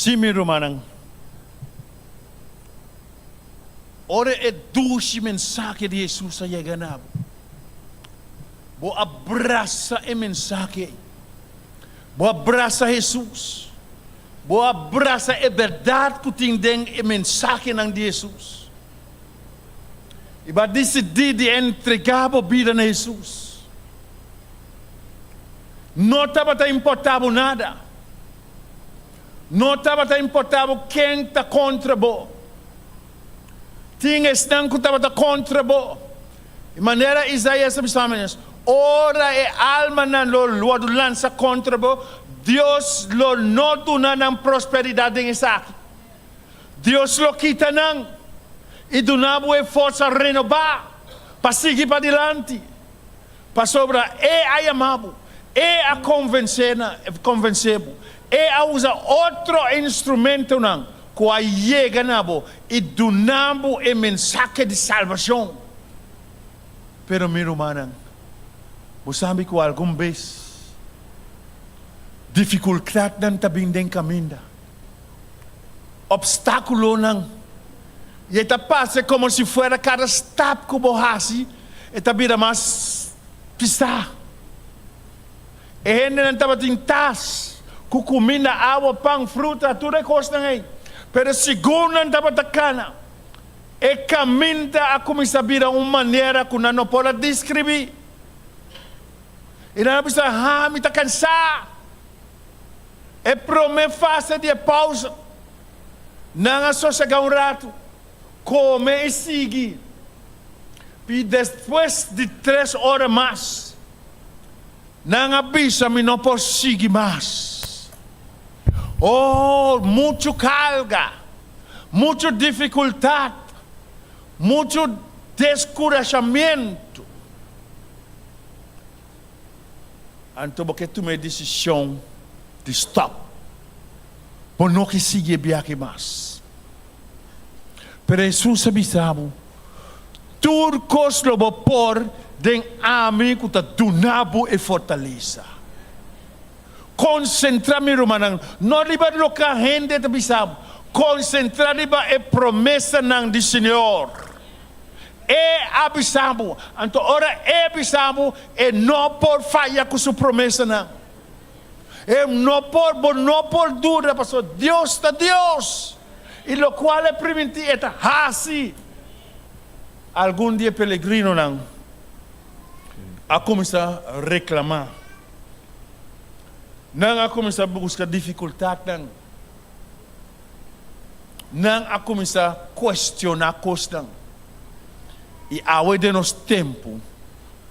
Simi Romanang. Ora e dusi mensake di Jesus sa yaganab. Bo abraça e mensake. Bo abraça Jesus. Bo abraça e verdade que tem e mensake ng Jesus. Iba decidir de entregar a vida a Jesus. Não estava importava nada. Não estava importava quem está contra você. Tinha estão que estava contra você. De maneira Isaías sabe, ora e alma na lo lança contra você. Deus lo não duna ng prosperidade em essa. Deus lo quita nang. E dunabo e força renovar. para seguir para adiante, para sobrar a chamar, a convencer, a usar outro instrumento não, que a chega nabo e donamos a mensagem de salvação. Pero meu irmão, você sabe que alguma vez dificuldade não está bem dentro caminho, obstáculo não, e está passa como se fosse cada step que você está vira mais pisar. E gente não estava tentando com comida, água, pão, fruta, tudo é coisa aí. Pero segundo não estava tacana, e caminho a começar a virar uma maneira que não pode descrever. E não precisa, me está cansado. É promessa fácil de pausa. Não é só chegar rato, comer e seguir. E depois de 3 horas mais, não avisa, me não posso seguir mais. Oh, muito carga, muita dificuldade, muito descorajamento. Então, porque tomei a decisão de stop, por não que seguir viagem mais. Pero Jesus avisava, tudo que lo vou pôr den amigo que donabo e fortaleza. Concentrar meu irmão, não liba lo que a gente avisava, concentrar liba a promessa do Senhor. É avisamos, então ora é avisamos e não por falhar com sua promessa não. E não por dúvida, pastor, Deus está Deus. E lo qual é permitir é assim. Algum dia peregrino não a começar a reclamar, não a começar a buscar dificuldade não a começar a questionar coisas. E ao de nosso tempo,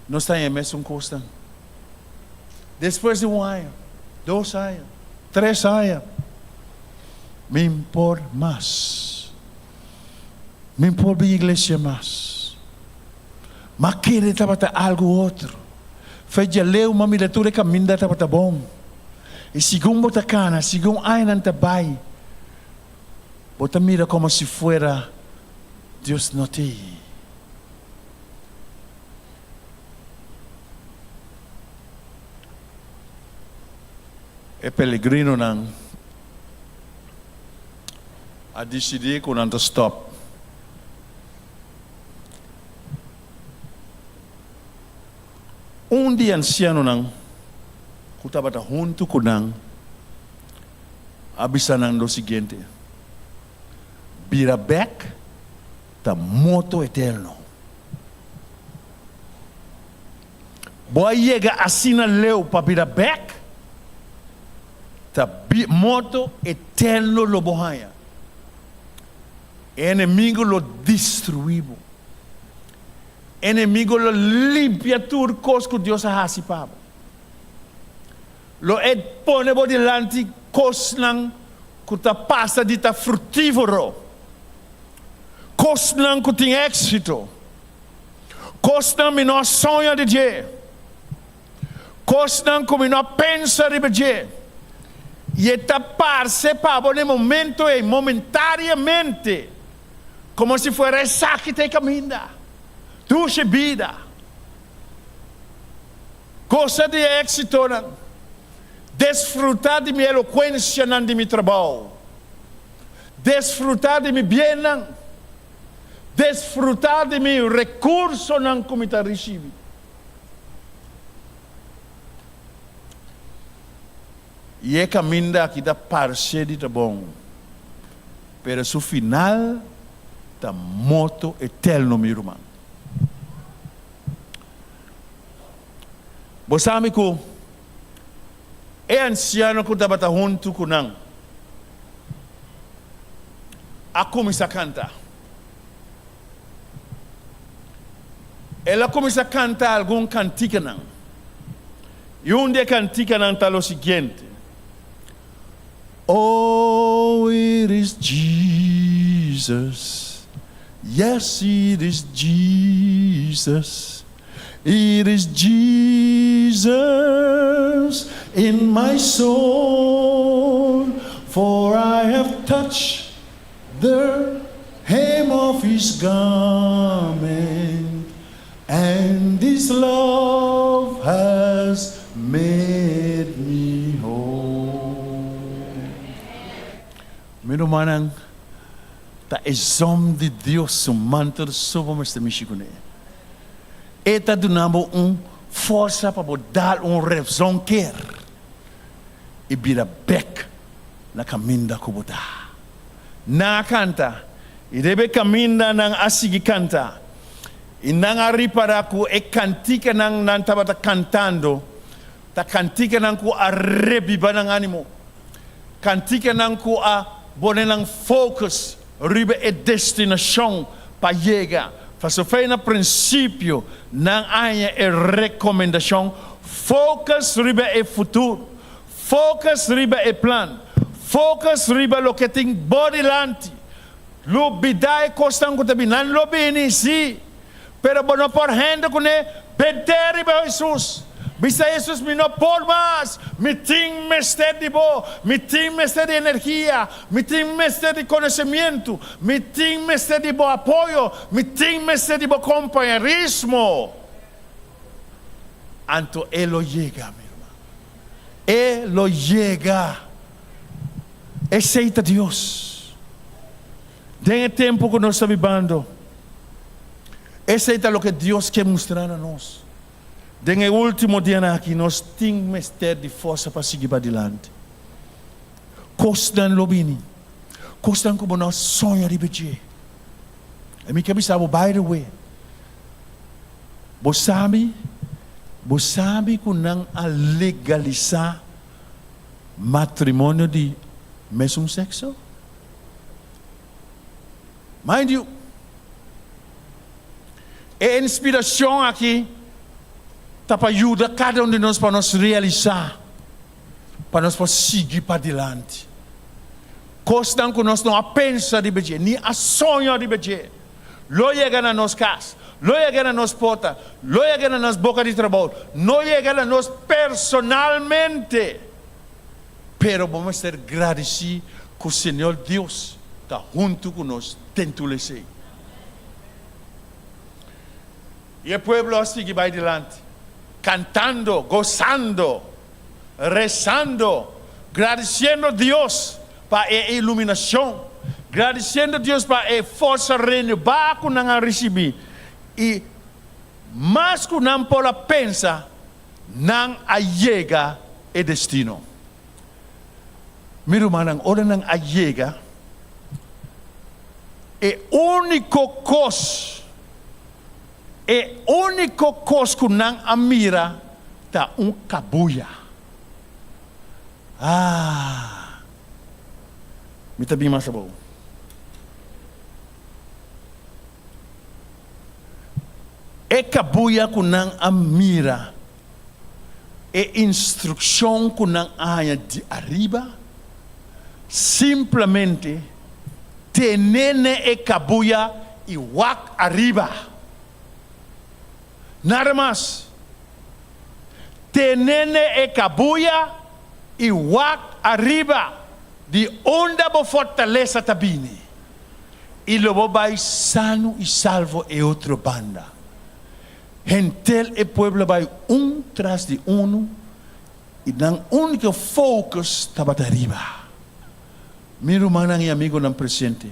nós estamos em mesmo coisa. Depois de 1 ano, 2 anos, 3 anos, me importa mais. Me importa a igreja mais. Mas querer trabalhar algo outro. Fez já leu uma miniatura que a minha estava bom. E segundo bota cana, segundo ai não está bem. Bota mira como se fuera Deus não tem. É peregrino não a decidir que não stop. Dia anciano não que estava junto com não avisa não do seguinte: vira back tá moto eterno. Boa chega assim na leu para vira back tá moto eterno lo bohanha. Inimigo lo destruído. Inimigo lo limpia tudo coisa que Deus ha hasipado. Lo pone por delante coisa que tá passa de tá frutífero. Coisa que tem êxito. Coisa que não sonha de Deus. Coisa que não pensa de Deus. E está participando no momento e momentariamente, como se fosse saque de caminho. Duche vida. Coisa de êxito. Desfrutar de minha eloquência de meu trabalho. Desfrutar de meu bem. Desfrutar de meu recurso como está recebido. E é caminho que está parceiro de bom. Pero su final está moto eterno, meu irmão. Você sabe que é anciano que estava junto com não. A começar a cantar. Ela começa a cantar algum cantiga não. E dia cantiga não está o seguinte: Oh, it is Jesus, Yes, it is Jesus. It is Jesus in my soul, for I have touched the hem of his garment, and his love has made me whole. Meu manang, ta exom de Deus o manto do sobremais da Michigune. Eta donamos força para dar reação quer e vira back na caminho da kubota. Na canta e deve caminho nang asigi canta e nang ari para ku e cantica nang tabata cantando ta cantica nang ku arrebiba nang animo cantica nang ku a bone nang focus ribe e destinação pa llegar. Faço fé no princípio, não há recomendação. Focus riba é futuro. Focus riba é plano. Focus riba lo que tem bodilante. Lo bidai costan com tabi não lo bini si. Pero bono por renda com ne beter riba Jesus. Bisa Jesus me não por mais. Me tem mestre de bo, me tem mestre de energia, me tem mestre de conhecimento, me tem mestre de bo apoio, me tem mestre de bo companheirismo. Anto ele chega, meu irmão. Ele chega. Aceita Deus. Tem tempo que nós estamos vivendo. Aceita o que Deus quer mostrar a nós. Den último dia aqui, nós temos ter de força para seguir para adiante. Costan lobini. Costan como nós sonhamos de beber. E me quer saber, by the way. Você sabe que não a legalizar matrimônio de mesmo sexo? Mind you, a inspiração aqui para ajudar cada de nós para nos realizar, para nós seguir para adiante. Costan que nós não apenas de beber, nem a sonho de beber. Lo chega na nossa casa, lo chega na nossa porta, lo chega na nossa boca de trabalho, não chega na nós personalmente. Pero vamos ser agradecidos que o Senhor Deus está junto com nós, dentro de si. E o povo sigue para adiante, cantando, gozando, rezando, agradecendo a Deus para a iluminação, agradecendo a Deus para a força renovada que nós recebemos. E mais que nós podemos pensar, nós chega o destino. Meu irmão, ora nós chega, único coisa que nós admira está cabuya. Me está bem mais bom. Cabuya que nós admira instrução que nós há de arriba, simplesmente tenene cabuya e wak arriba. Nada mais. Tenene cabuya e wak arriba. De onde a fortaleza tabini. E lobo vai sano e salvo e outra banda. Gentel e pueblo vai tras de e dan único focus tabat arriba. Meu irmão e amigo não presente,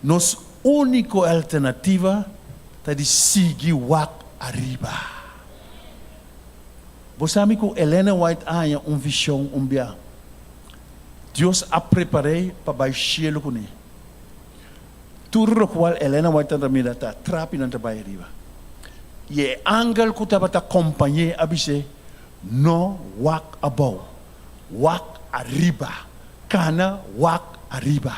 nossa única alternativa é de seguir wak arriba. Você sabe que Helena White tinha visão, bia. Deus a preparado para baixar com ele. Tudo o qual Helena White também está trabalhando para baixar arriba. E o angle que estava acompanhando a dizer, no wak above, wak arriba. Cana wak arriba.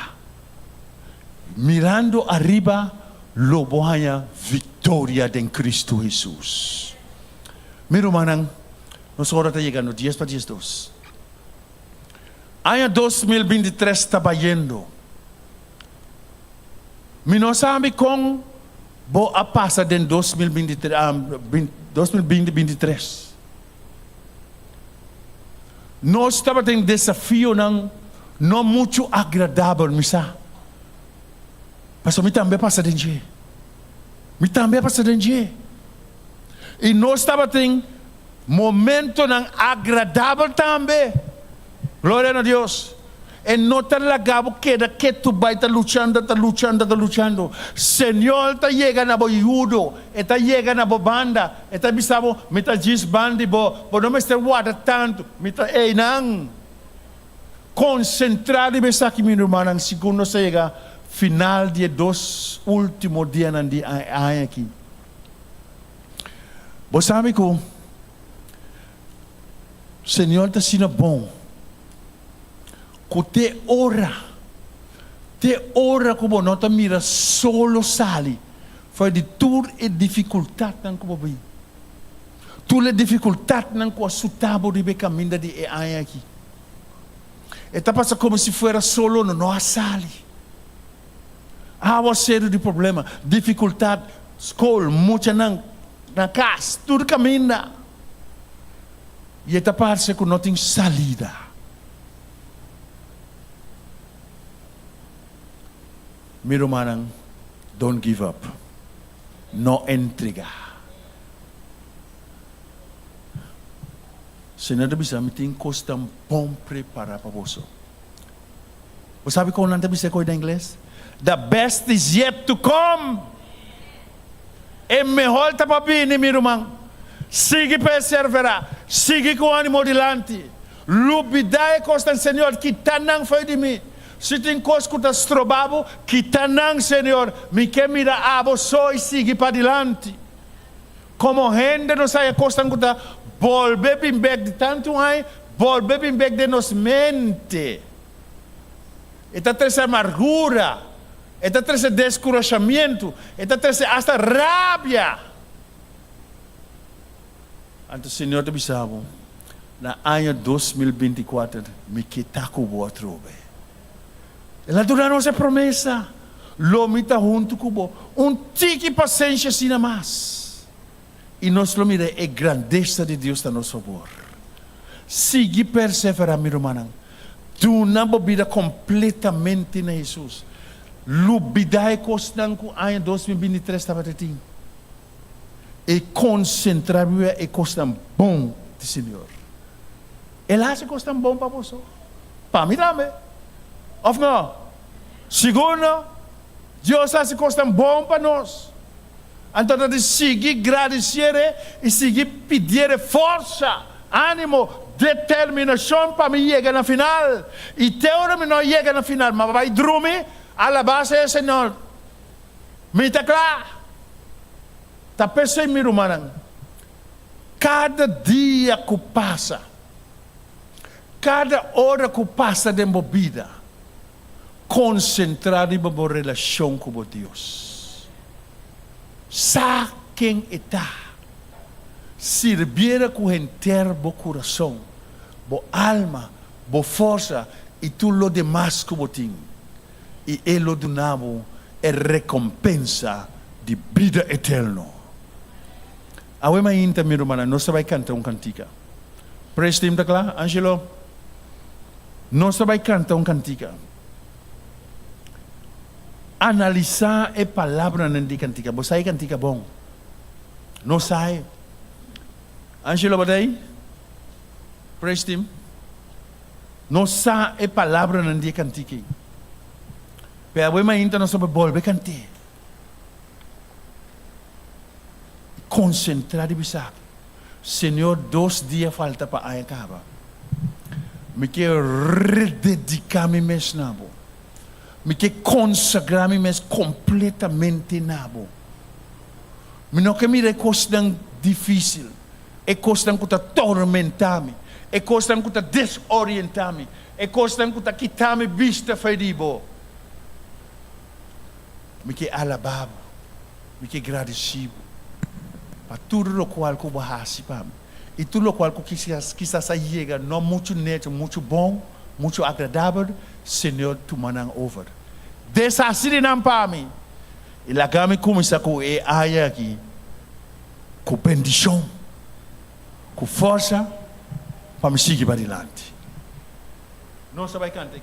Mirando arriba, lobo hanya vitória de Cristo Jesus. Meu irmão, nós agora estamos chegando 10 para 10. Ano 2023 está indo. Mi não sabe como vou a passar em 2023. Nós estamos tendo desafio não muito agradável, misa. Mas me também passa de dia. Me também passa de dia. E nós estamos tendo momento não agradável também. Glória a Deus. E não está lagado que tu vai estar luchando. Senhor está chegando a judo, está chegando a banda, está bisabo, me está bandi bo não me está guarda tanto, me está não. Concentrado me está aqui meu irmão, segundo chega final de dos últimos dias de aqui. Você sabe que o Senhor está sendo bom. Que te ora como não te mira solo sali, foi de tur e dificuldade não como bem. Tu le dificuldade não com a sutabo de caminho de aí aqui. Eta passa como se fosse solo não sali. Há sério de problema, dificuldade, escola, muita na casa, tudo caminha. E eta parece que não tem salida. Meu irmão, don't give up. Não entregar. Senhor, bisa me tem coisa bom preparar para você. Você sabe como não bisa coisa em inglês? The best is yet to come. É melhor para vir, meu irmão. Sigue perseverar. Sigue com ânimo dilante. Lubidai costa Senhor que tá não foi de mim. Se tem coisa que está estrobado, que está não, Senhor, me quer mirar a você e siga para adiante. Como gente não sai a coisa que está volver bem de tanto aí, volver bem de nos mente. Está trazendo amargura, está trazendo descorajamento, está trazendo hasta rabia. Então, Senhor, te bisabo, na ano 2024, me quita com o outro. Ela dura nossa promessa. Lomita junto com o tique paciência assim na mais. E nós lo mire a grandeza de Deus a nosso favor. Sigue perseverar, meu irmão. Tu não vida completamente na Jesus. Lubidai costan com ano 2023 estava tendo. E concentrar e costan bom de Senhor. Ela se costan bom para você. Para mim também. Of não? Segundo, Deus faz coisas bom para nós. Então, de seguir agradecer e seguir pedir força, ânimo, determinação para me chegar na final. E teora me não chega na final, mas vai dormir, a la base é Senhor. Me está claro? Está pensando, meu irmão, cada dia que passa, cada hora que passa de minha vida, concentrado em uma relação com Deus. Sabe quem está? Servir com inteiro o coração, a alma, a força e tudo o demais que você tem. E Ele donava a recompensa de vida eterna. Agora, meu irmão, nós vamos cantar uma cantiga. Preste atenção, claro, Angelo? Nós vamos cantar uma cantiga. Analisar a palavra na cantiga. Você sabe cantiga bom? Não sabe? Angelo, badai? Preste atenção. Não sabe a palavra na cantiga. Pero agora, mas então nós vamos voltar a cantar. Concentrar e pensar. Senhor, 2 dias falta para a acaba. Me quero rededicar-me mesmo. Me quero consagrar-me mesmo completamente nabo. Me não quero mirar coisas difíceis. É coisa que está tormentar-me. É coisa que está desorientar-me. É coisa que está quitar-me vista ferido. Me quero alabar. Me quero agradecer. Para tudo o qual eu barrasse para mim. E tudo o qual eu quisesse chegar, não muito neto, muito bom, muito agradável, Senhor, tu manang over. Desastre não para mim. E la game começa com e aya aqui, com bendição, com força, para me seguir para adiante. Não vai cantar.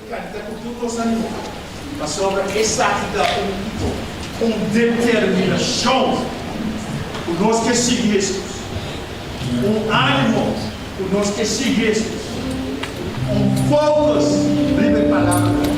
Canta com tudo os ânimos, mas sobre essa vida determinação, o nós que seguimos, ânimo, o nós que seguimos, focus, livre palavra.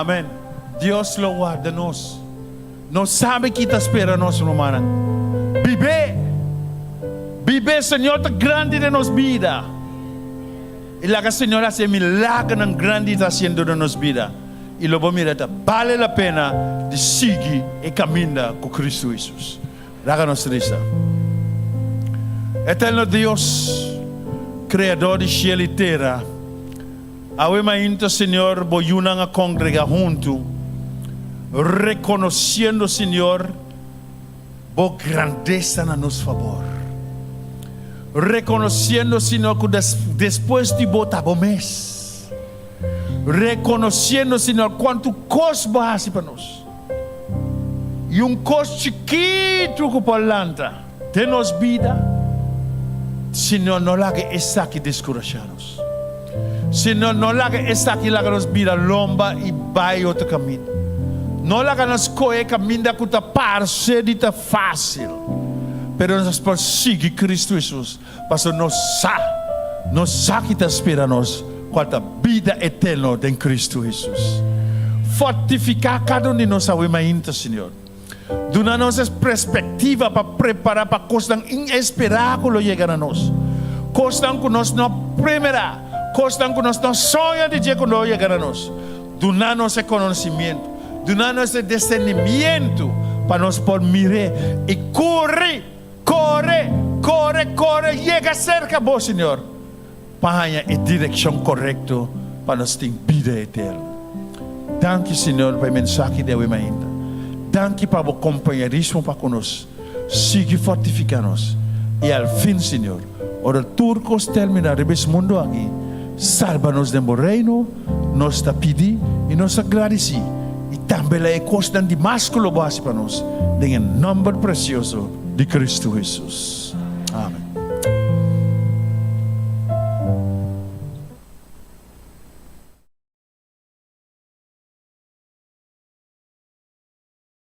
Amém. Deus lo guarda-nos. Não sabe que está esperando nós, romana. Viver, Senhor, está grande de nossa vida. E lá que o Senhor hace milagre tão grande está haciendo de nossa vida. E logo mira, vale a pena de seguir e caminhar com Cristo Jesus. Raga nos triste. Eterno Deus, Criador de céu e terra, Awemainto, Señor, boyunan a congregar junto, reconociendo, Señor, vos grandeza a nos favor. Reconociendo, Señor, que después de botar mes. Reconociendo, Señor, cuánto costo vas para nós. E costo chiquito que planta de nos vida, Señor, no la que está que descorajados. Senhor, não laga está aqui laga nos vira lomba e vai outro caminho. Não laga nos coe caminho da cuta parce de tá fácil. Pero nós persegue Cristo Jesus. Pastor, nós que está esperando nós com a vida eterna em Cristo Jesus. Fortificar cada um de nós a ainda, Senhor. Dona nossa perspectiva para preparar para coisas inesperáveis chegar a nós. Coisas que nós não primeira. Coisas que nós não sonhamos de chegar a nós. Dona nosso conhecimento. Dona nosso discernimento para nós poder mirar e correr. Chega cerca de vós, Senhor. Para a direção correta para nós ter vida eterna. Danke, Senhor, pela mensagem de hoje ainda. Danke para o companheirismo para conosco. Siga fortificando-nos. E ao fim, Senhor, ora turcos terminar esse mundo aqui. Salva-nos do reino. Nós está pedindo e nós agradecemos. E também é costa de mais que para nós. Em nome precioso de Cristo Jesus. Amém.